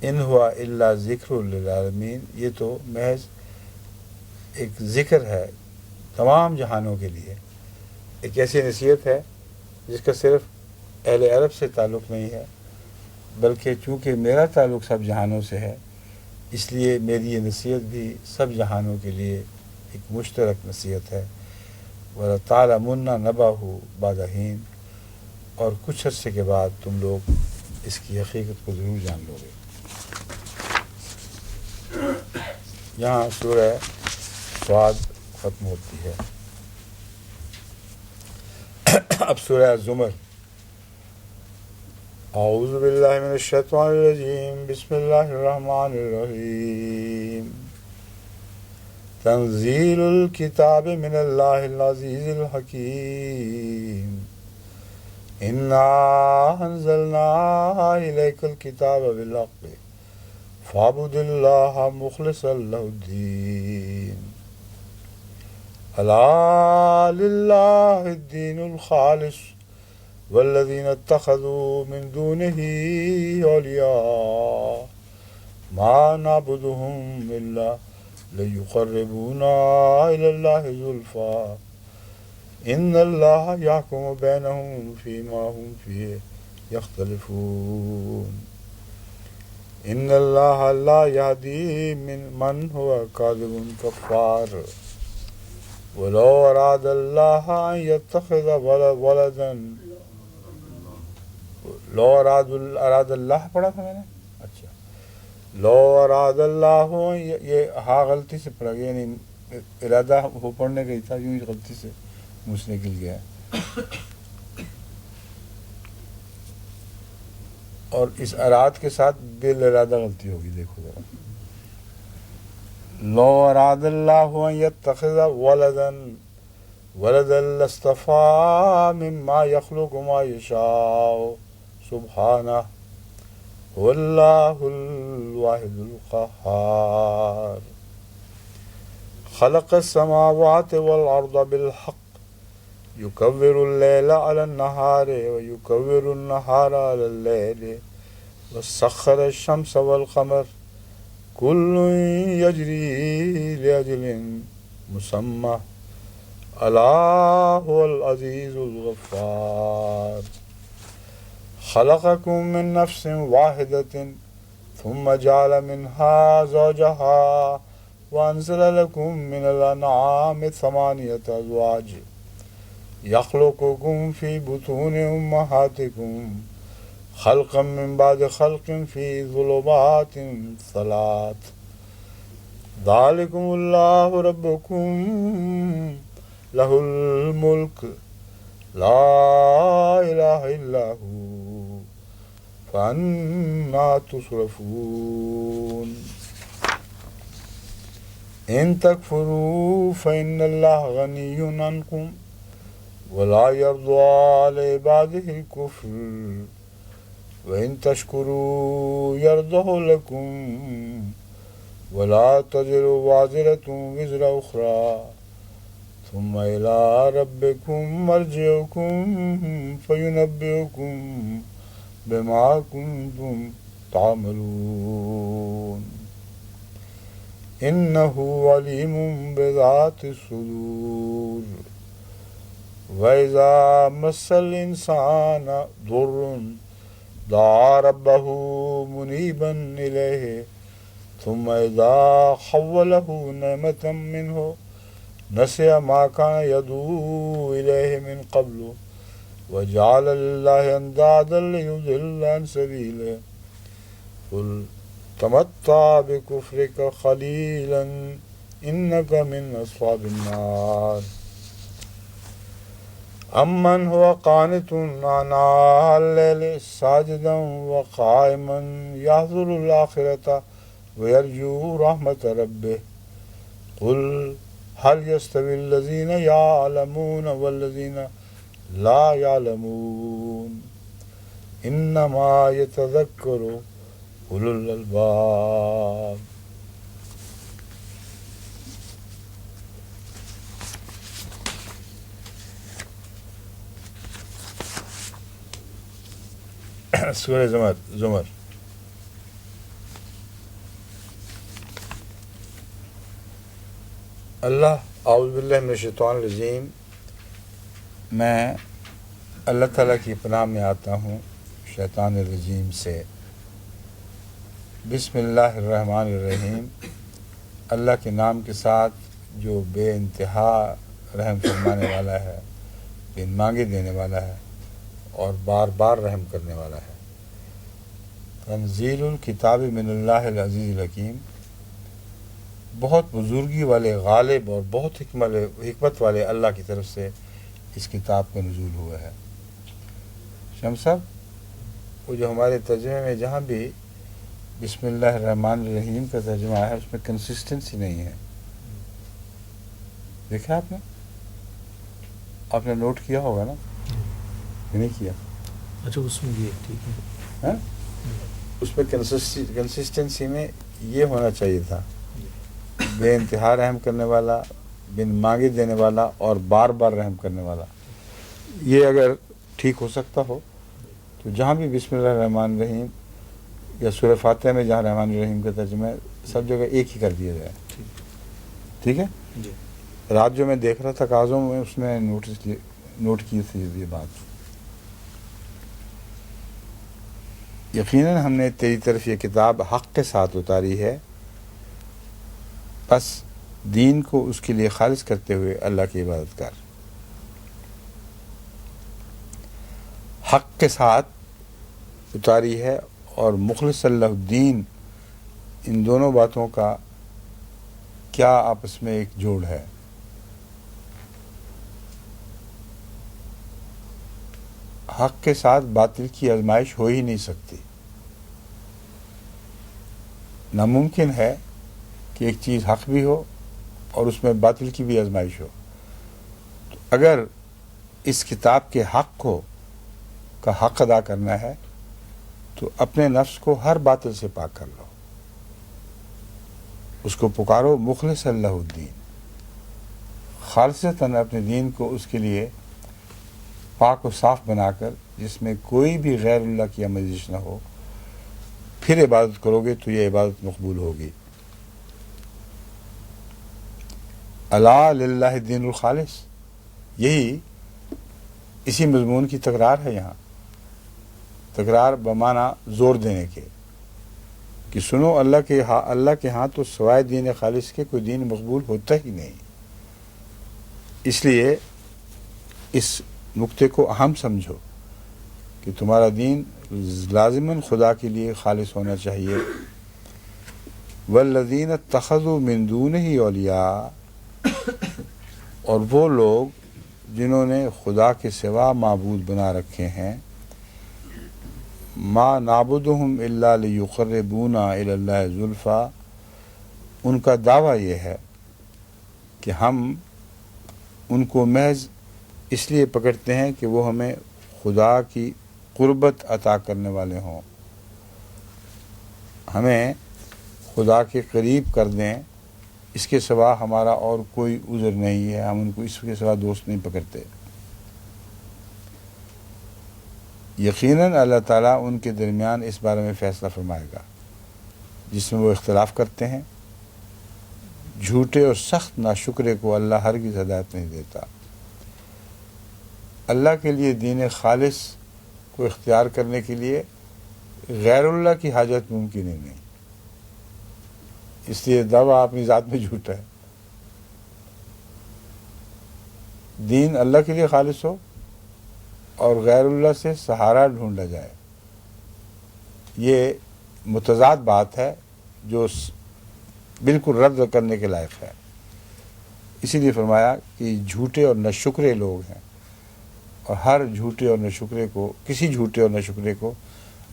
ان ہوا الا ذکر للعالمین، یہ تو محض ایک ذکر ہے تمام جہانوں کے لیے، ایک ایسی نصیحت ہے جس کا صرف اہل عرب سے تعلق نہیں ہے، بلکہ چونکہ میرا تعلق سب جہانوں سے ہے، اس لیے میری یہ نصیحت بھی سب جہانوں کے لیے ایک مشترک نصیحت ہے۔ وَلَتَعْلَمُنَّ نَبَأَهُ بَعْدَ حِینٍ، اور کچھ عرصے کے بعد تم لوگ اس کی حقیقت کو ضرور جان لو گے۔ یہاں سورہ صاد ختم ہوتی ہے۔ اب سورہ زمر۔ اعوذ باللہ من الشیطان الرجیم، بسم اللہ الرحمن الرحیم۔ تنزیل الکتاب من اللہ العزیز الحکیم۔ انا انزلنا الیک الکتاب بالحق فاعبد اللہ مخلصا لہ الدین۔ الا للہ الدین الخالص والذین اتخذوا من دونه اولیاء ما نعبدهم الا ليقربونا الى الله زلفى ان اللہ یحکم بینہم فیما هم فیہ یختلفون۔ ان اللہ لا یہدی من هو کاذب کفار۔ ولو اراد اللہ ان یتخذ ولدا، لو اراد اللہ پڑھا تھا میں نے، اچھا، لو اراد اللہ، یہ ہاں غلطی سے پڑھا گیا، یعنی ارادہ وہ پڑھنے کا ہی تھا، یوں ہی غلطی سے منہ سے نکل گیا۔ اور اس اراد کے ساتھ بالارادہ غلطی ہوگی، دیکھو ذرا۔ لو اراد اللہ ان یتخذ ولدا لاصطفى مما يخلق ما يشاء سبحانہ هو اللہ الواحد القہار۔ خلق السماوات والارض بالحق یکور اللیل علی النہار ویکور النہار علی اللیل وسخر الشمس والقمر کل یجری لاجل مسمى الا هو العزیز الغفار۔ خلقكم من نفس واحدة ثم جعل منها زوجها وأنزل لكم من الأنعام 8 أزواج يخلقكم في بطون أمهاتكم خلقا من بعد خلق في ظلمات 3 ذلكم الله ربكم له الملك لا إله إلا هو فأنا تصرفون إن تكفروا فإن الله غني عنكم ولا يرضى لعباده الكفر وإن تشكروا يرضه لكم ولا تزر وازرة وزر أخرى ثم إلى ربكم مرجعكم فينبئكم بما كنتم تعملون إنه عليم بذات الصدور وإذا مس الإنسان ضر دعا ربه منيبا إليه ثم إذا خوله نعمة منه نسي ما كان يدعو إليه من قبل وجعل لله أندادا ليضل عن سبيله قل تمتع بكفرك قليلا إنك من أصحاب النار أمن هو قانت آناء الليل ساجدا وقائما يحذر الآخرة ويرجو رحمة ربه قل هل يستوي الذين يعلمون والذين لا يعلمون إنما يتذكر أولو الألباب. سورہ زمر اعوذ باللہ من الشیطان الرجیم. میں اللہ تعالیٰ کی پناہ میں آتا ہوں شیطان الرجیم سے. بسم اللہ الرحمن الرحیم. اللہ کے نام کے ساتھ جو بے انتہا رحم فرمانے والا ہے، بن مانگے دینے والا ہے اور بار بار رحم کرنے والا ہے. تنزیل الکتاب من اللہ العزیز الحکیم. بہت بزرگی والے غالب اور بہت حکمت والے اللہ کی طرف سے اس کتاب کا نزول ہوا ہے. شمس صاحب، وہ جو ہمارے ترجمے میں جہاں بھی بسم اللہ الرحمن الرحیم کا ترجمہ ہے اس میں کنسسٹنسی نہیں ہے. دیکھا آپ نے نوٹ کیا ہوگا نا؟ نہیں کیا؟ اچھا، اس میں یہ ٹھیک ہے. اس میں کنسسٹنسی میں یہ ہونا چاہیے تھا، بے انتہا رحم کرنے والا، بن مانگے دینے والا اور بار بار رحم کرنے والا. یہ اگر ٹھیک ہو سکتا ہو تو جہاں بھی بسم اللہ الرحمن الرحیم یا سورہ فاتحہ میں جہاں رحمان الرحیم کا ترجمہ ہے سب جگہ ایک ہی کر دیا جائے. ٹھیک ہے جی. رات جو میں دیکھ رہا تھا کاغذوں میں اس میں نوٹ کی تھی یہ بات. یقیناً ہم نے تیری طرف یہ کتاب حق کے ساتھ اتاری ہے، بس دین کو اس کے لیے خالص کرتے ہوئے اللہ کی عبادت کر. حق کے ساتھ اتاری ہے اور مخلص اللہ الدین، ان دونوں باتوں کا کیا آپس میں ایک جوڑ ہے. حق کے ساتھ باطل کی آزمائش ہو ہی نہیں سکتی. ناممکن ہے کہ ایک چیز حق بھی ہو اور اس میں باطل کی بھی آزمائش ہو. تو اگر اس کتاب کے حق کا حق ادا کرنا ہے تو اپنے نفس کو ہر باطل سے پاک کر لو. اس کو پکارو مخلص اللہ الدین، خالصتاً اپنے دین کو اس کے لیے پاک و صاف بنا کر، جس میں کوئی بھی غیر اللہ کی آمیزش نہ ہو. پھر عبادت کرو گے تو یہ عبادت مقبول ہوگی. الا للہ الدین الخالص، یہی اسی مضمون کی تکرار ہے یہاں. تکرار بمانا زور دینے کے، کہ سنو اللہ کے ہاں تو سوائے دین خالص کے کوئی دین مقبول ہوتا ہی نہیں. اس لیے اس نقطے کو اہم سمجھو کہ تمہارا دین لازماً خدا کے لیے خالص ہونا چاہیے. والذین اتخذوا من دونہ اولیاء، اور وہ لوگ جنہوں نے خدا کے سوا معبود بنا رکھے ہیں، ما نعبدہم الا لیقربونا الی اللہ زلفیٰ، ان کا دعویٰ یہ ہے کہ ہم ان کو محض اس لیے پکڑتے ہیں کہ وہ ہمیں خدا کی قربت عطا کرنے والے ہوں، ہمیں خدا کے قریب کر دیں، اس کے سوا ہمارا اور کوئی عذر نہیں ہے، ہم ان کو اس کے سوا دوست نہیں پکڑتے. یقیناً اللہ تعالیٰ ان کے درمیان اس بارے میں فیصلہ فرمائے گا جس میں وہ اختلاف کرتے ہیں. جھوٹے اور سخت ناشکرے کو اللہ ہرگز ہدایت نہیں دیتا. اللہ کے لیے دین خالص کو اختیار کرنے کے لیے غیر اللہ کی حاجت ممکن ہی نہیں. اس لیے دعویٰ اپنی ذات میں جھوٹا ہے. دین اللہ کے لیے خالص ہو اور غیر اللہ سے سہارا ڈھونڈا جائے، یہ متضاد بات ہے جو بالکل رد کرنے کے لائق ہے. اسی لیے فرمایا کہ جھوٹے اور ناشکرے لوگ ہیں، اور ہر جھوٹے اور ناشکرے کو، کسی جھوٹے اور ناشکرے کو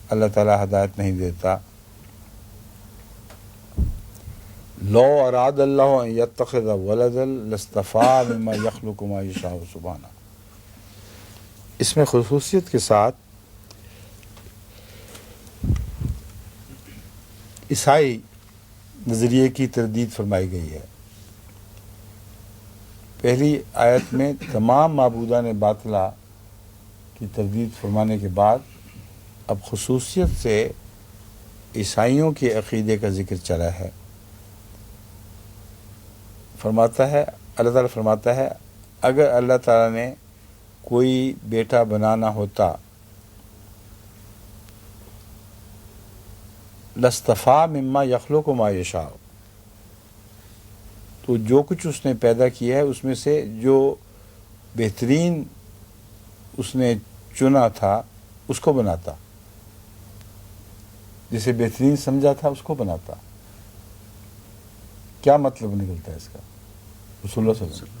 اللہ تعالیٰ ہدایت نہیں دیتا. لو اراد اللہ ان یتخذ ولدا لاصطفیٰ مما یخلق ما یشاء سبحانہ. اس میں خصوصیت کے ساتھ عیسائی نظریے کی تردید فرمائی گئی ہے. پہلی آیت میں تمام معبودان باطلہ کی تردید فرمانے کے بعد اب خصوصیت سے عیسائیوں کے عقیدے کا ذکر چلا ہے. فرماتا ہے، اللہ تعالیٰ فرماتا ہے، اگر اللہ تعالیٰ نے کوئی بیٹا بنانا ہوتا لاصطفیٰ مما یخلق ما یشاء، تو جو کچھ اس نے پیدا کیا ہے اس میں سے جو بہترین اس نے چنا تھا اس کو بناتا، جسے بہترین سمجھا تھا اس کو بناتا. کیا مطلب نکلتا ہے اس کا؟ رسول اللہ صلی اللہ علیہ وسلم.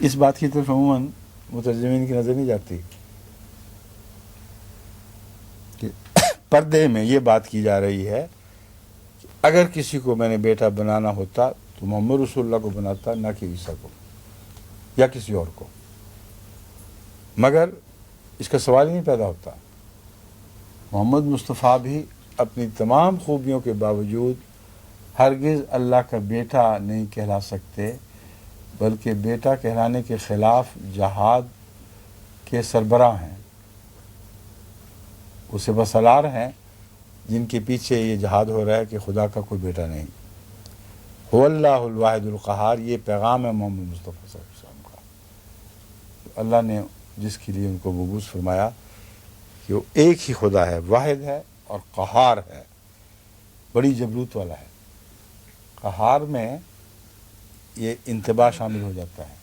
اس بات کی طرف عموماً مترجمین کی نظر نہیں جاتی کہ پردے میں یہ بات کی جا رہی ہے کہ اگر کسی کو میں نے بیٹا بنانا ہوتا تو محمد رسول اللہ کو بناتا، نہ کہ عیسیٰ کو یا کسی اور کو. مگر اس کا سوال ہی نہیں پیدا ہوتا. محمد مصطفیٰ بھی اپنی تمام خوبیوں کے باوجود ہرگز اللہ کا بیٹا نہیں کہلا سکتے، بلکہ بیٹا کہلانے کے خلاف جہاد کے سربراہ ہیں. وہ سپہ سالار ہیں جن کے پیچھے یہ جہاد ہو رہا ہے کہ خدا کا کوئی بیٹا نہیں. هو اللہ الواحد القہار، یہ پیغام ہے محمد مصطفیٰ صلی اللہ علیہ وسلم کا. اللہ نے جس کے لیے ان کو مبعوث فرمایا کہ وہ ایک ہی خدا ہے، واحد ہے اور قہار ہے، بڑی جبروت والا ہے. قہار میں یہ انتباہ شامل ہو جاتا ہے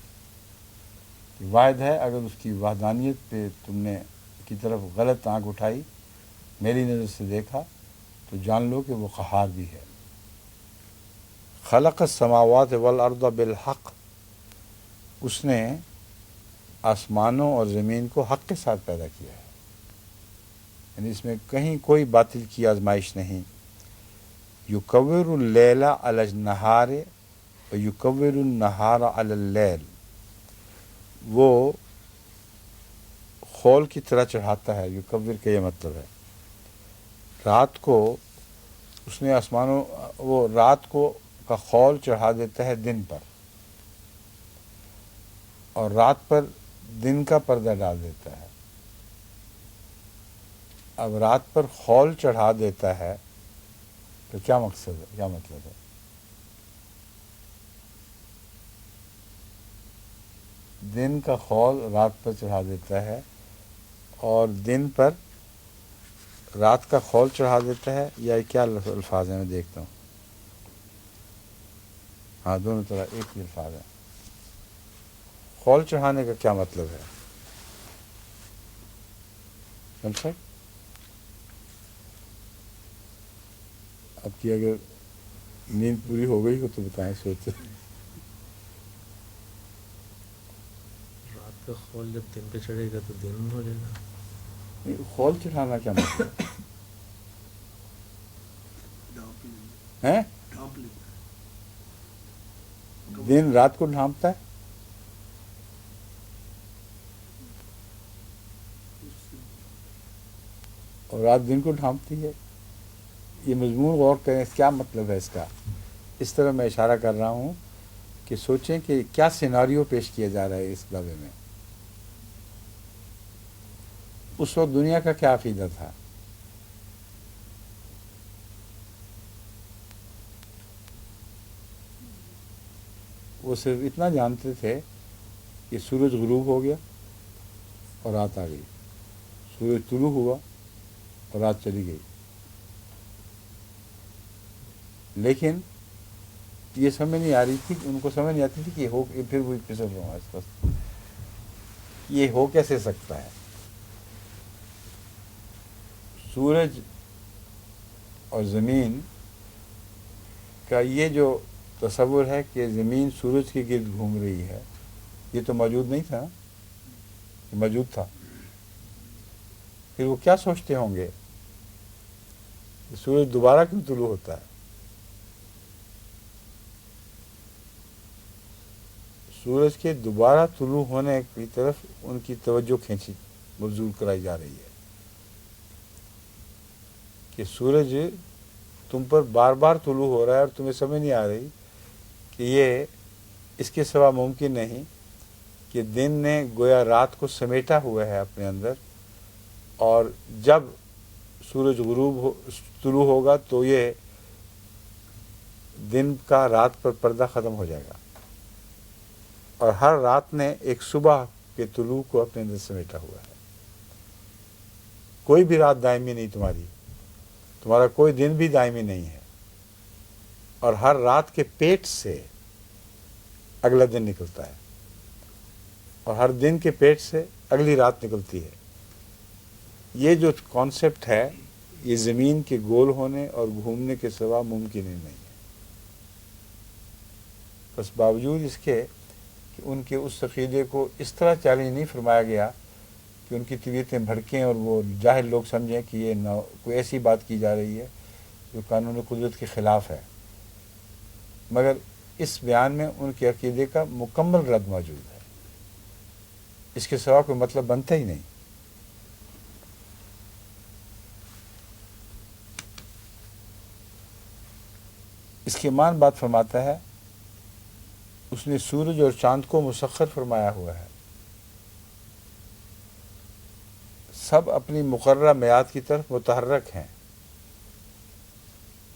کہ واحد ہے. اگر اس کی وحدانیت پہ تم نے کی طرف غلط آنکھ اٹھائی، میری نظر سے دیکھا، تو جان لو کہ وہ قہار بھی ہے. خلق السماوات والارض بالحق، اس نے آسمانوں اور زمین کو حق کے ساتھ پیدا کیا ہے، یعنی اس میں کہیں کوئی باطل کی آزمائش نہیں. یکور اللیل علی النہار و یکور النہار علی اللیل، وہ خول کی طرح چڑھاتا ہے. یکور کا یہ مطلب ہے رات کو اس نے آسمانوں، وہ رات کو کا خول چڑھا دیتا ہے دن پر، اور رات پر دن کا پردہ ڈال دیتا ہے. اب رات پر خول چڑھا دیتا ہے تو کیا مقصد ہے، کیا مطلب ہے؟ دن کا خول رات پر چڑھا دیتا ہے اور دن پر رات کا خول چڑھا دیتا ہے، یا کیا الفاظ ہیں؟ میں دیکھتا ہوں. ہاں دونوں طرح ایک ہی الفاظ ہیں. خول چڑھانے کا کیا مطلب ہے؟ سمجھا؟ اب کی اگر نیند پوری ہو گئی ہو تو بتائیں. سوچتے رات کا خول جب دن پہ چڑھے گا تو دن ہو جائے گا. خول چڑھانا کیا مطلب ہے؟ دن رات کو ڈھانپتا ہے. اور رات دن کو ڈھانپتی ہے. یہ مضمون غور کریں، کیا مطلب ہے اس کا. اس طرح میں اشارہ کر رہا ہوں کہ سوچیں کہ کیا سیناریو پیش کیا جا رہا ہے اس بارے میں. اس وقت دنیا کا کیا عقیدہ تھا؟ وہ صرف اتنا جانتے تھے کہ سورج غروب ہو گیا اور رات آ گئی، سورج طلوع ہوا اور رات چلی گئی. لیکن یہ سمجھ نہیں آ رہی تھی، ان کو سمجھ نہیں آتی تھی کہ یہ ہو، پھر وہی پھسل رہا ہوں اس وقت، یہ ہو کیسے سکتا ہے. سورج اور زمین کا یہ جو تصور ہے کہ زمین سورج کے گرد گھوم رہی ہے، یہ تو موجود نہیں تھا. یہ موجود تھا. پھر وہ کیا سوچتے ہوں گے کہ سورج دوبارہ کیوں طلوع ہوتا ہے. سورج کے دوبارہ طلوع ہونے کی طرف ان کی توجہ کھینچی، مبذول کرائی جا رہی ہے کہ سورج تم پر بار بار طلوع ہو رہا ہے اور تمہیں سمجھ نہیں آ رہی کہ یہ اس کے سوا ممکن نہیں کہ دن نے گویا رات کو سمیٹا ہوا ہے اپنے اندر، اور جب سورج طلوع ہوگا تو یہ دن کا رات پر پردہ ختم ہو جائے گا، اور ہر رات نے ایک صبح کے طلوع کو اپنے اندر سمیٹا ہوا ہے. کوئی بھی رات دائمی نہیں تمہاری، تمہارا کوئی دن بھی دائمی نہیں ہے، اور ہر رات کے پیٹ سے اگلا دن نکلتا ہے، اور ہر دن کے پیٹ سے اگلی رات نکلتی ہے. یہ جو کانسیپٹ ہے یہ زمین کے گول ہونے اور گھومنے کے سوا ممکن ہی نہیں ہے. بس باوجود اس کے کہ ان کے اس عقیدے کو اس طرح چیلنج نہیں فرمایا گیا کہ ان کی طبیعتیں بھڑکیں اور وہ جاہل لوگ سمجھیں کہ یہ کوئی ایسی بات کی جا رہی ہے جو قانون قدرت کے خلاف ہے، مگر اس بیان میں ان کے عقیدے کا مکمل رد موجود ہے. اس کے سوا کوئی مطلب بنتا ہی نہیں. اس کے مان بات فرماتا ہے، اس نے سورج اور چاند کو مسخر فرمایا ہوا ہے، سب اپنی مقررہ میعاد کی طرف متحرک ہیں.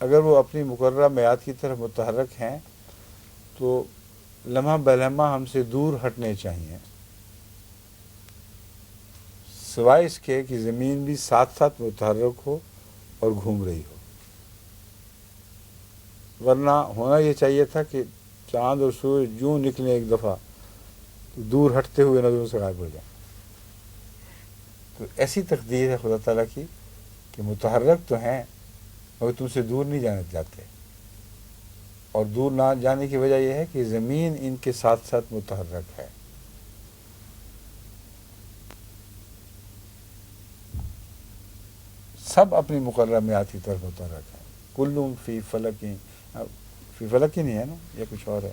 اگر وہ اپنی مقررہ میعاد کی طرف متحرک ہیں تو لمحہ بلمحہ ہم سے دور ہٹنے چاہیے، سوائے اس کے کہ زمین بھی ساتھ ساتھ متحرک ہو اور گھوم رہی ہو. ورنہ ہونا یہ چاہیے تھا کہ چاند اور سورج یوں نکلیں ایک دفعہ تو دور ہٹتے ہوئے نظروں سے غائب ہو جائیں. تو ایسی تقدیر ہے خدا تعالیٰ کی کہ متحرک تو ہیں مگر تم سے دور نہیں جانا چاہتے، اور دور نہ جانے کی وجہ یہ ہے کہ زمین ان کے ساتھ ساتھ متحرک ہے. سب اپنی مقررہ میعاد کی طرف متحرک ہیں. کلّ فی فلک، فی فلک ہی نہیں ہے نا، یہ کچھ اور ہے.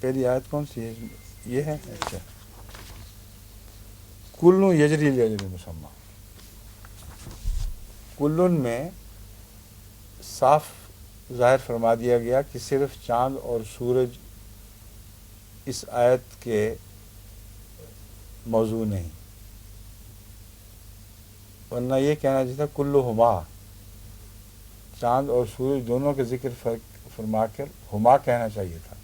پہلی آیت کون سی ہے؟ یہ ہے. اچھا، کلّ یجری لاجل مسمى. کلّ میں صاف ظاہر فرما دیا گیا کہ صرف چاند اور سورج اس آیت کے موضوع نہیں، ورنہ یہ کہنا چاہیے تھا کلّہما، چاند اور سورج دونوں کے ذکر فرما کر ہما کہنا چاہیے تھا،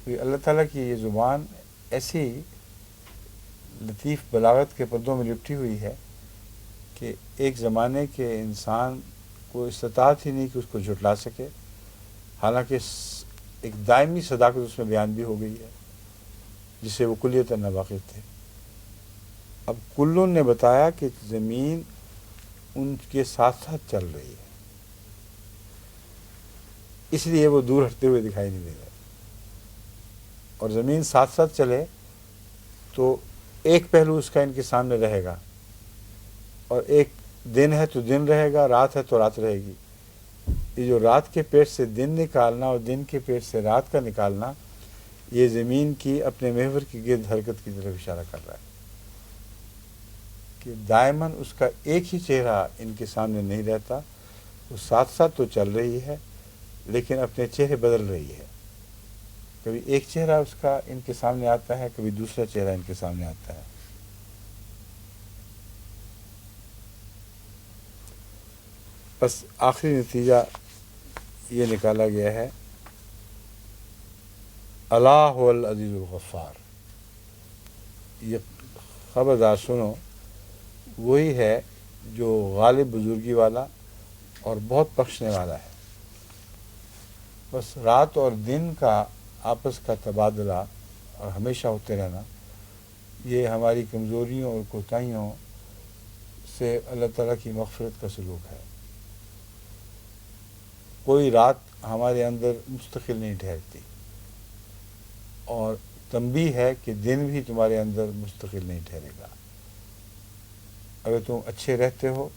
کہ اللہ تعالیٰ کی یہ زبان ایسی لطیف بلاغت کے پردوں میں لپٹی ہوئی ہے کہ ایک زمانے کے انسان کو استطاعت ہی نہیں کہ اس کو جھٹلا سکے، حالانکہ ایک دائمی صداقت اس میں بیان بھی ہو گئی ہے جسے وہ کلیتاً ناواقف تھے۔ اب کلون نے بتایا کہ زمین ان کے ساتھ ساتھ چل رہی ہے، اس لیے وہ دور ہٹتے ہوئے دکھائی نہیں دے رہے، اور زمین ساتھ ساتھ چلے تو ایک پہلو اس کا ان کے سامنے رہے گا، اور ایک دن ہے تو دن رہے گا، رات ہے تو رات رہے گی۔ یہ جو رات کے پیٹ سے دن نکالنا اور دن کے پیٹ سے رات کا نکالنا، یہ زمین کی اپنے محور کی گرد حرکت کی طرف اشارہ کر رہا ہے کہ دائماً اس کا ایک ہی چہرہ ان کے سامنے نہیں رہتا، وہ ساتھ ساتھ تو چل رہی ہے لیکن اپنے چہرے بدل رہی ہے۔ کبھی ایک چہرہ اس کا ان کے سامنے آتا ہے، کبھی دوسرا چہرہ ان کے سامنے آتا ہے۔ بس آخری نتیجہ یہ نکالا گیا ہے، اللہ هو العزیز الغفار، یہ خبردار سنو، وہی ہے جو غالب بزرگی والا اور بہت بخشنے والا ہے۔ بس رات اور دن کا آپس کا تبادلہ اور ہمیشہ ہوتے رہنا، یہ ہماری کمزوریوں اور کوتاہیوں سے اللہ تعالیٰ کی مغفرت کا سلوک ہے۔ کوئی رات ہمارے اندر مستقل نہیں ٹھہرتی، اور تنبیہ ہے کہ دن بھی تمہارے اندر مستقل نہیں ٹھہرے گا۔ اگر تم اچھے رہتے ہو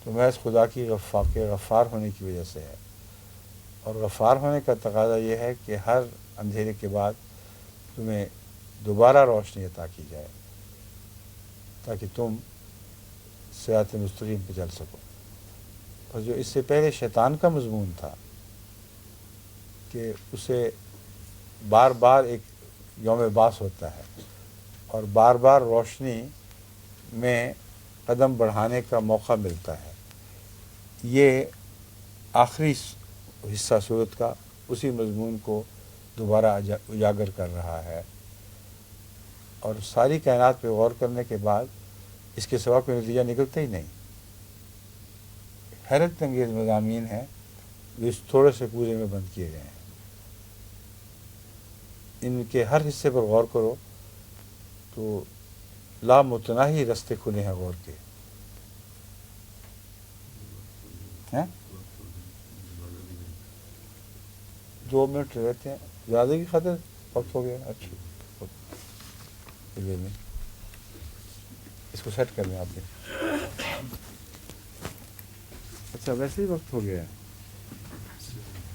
تو محض خدا کی غفار ہونے کی وجہ سے ہے، اور غفار ہونے کا تقاضا یہ ہے کہ ہر اندھیرے کے بعد تمہیں دوبارہ روشنی عطا کی جائے تاکہ تم صراط مستقیم پہ چل سکو۔ اور جو اس سے پہلے شیطان کا مضمون تھا کہ اسے بار بار ایک یوم باعث ہوتا ہے اور بار بار روشنی میں قدم بڑھانے کا موقع ملتا ہے، یہ آخری حصہ صورت کا اسی مضمون کو دوبارہ اجاگر کر رہا ہے، اور ساری کائنات پہ غور کرنے کے بعد اس کے سوا کوئی نتیجہ نکلتا ہی نہیں۔ حیرت انگیز مضامین ہیں جو اس تھوڑے سے پورے میں بند کیے گئے ہیں۔ ان کے ہر حصے پر غور کرو تو لامتناہی رستے کھلے ہیں غور کے۔ ہیں 2 منٹ رہتے ہیں زیادہ کی خاطر، وقت ہو گیا۔ اچھا اس کو سیٹ کر لیں آپ نے۔ اچھا ویسے ہی وقت ہو گیا ہے،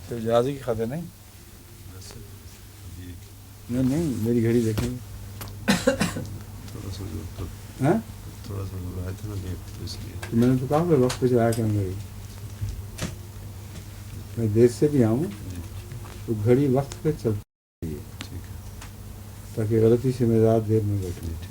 صرف جنازے کی خاطر نہیں؟ نہیں میری گھڑی دیکھیں گے۔ تھوڑا سا لگایا تھا نا لیٹ، اس لیے میں نے تو کہا کہ وقت پہ چلایا کروں گی، میں دیر سے بھی آؤں تو گھڑی وقت پہ چلتی ہے ٹھیک ہے، تاکہ غلطی سے میرا دیر میں بیٹھے۔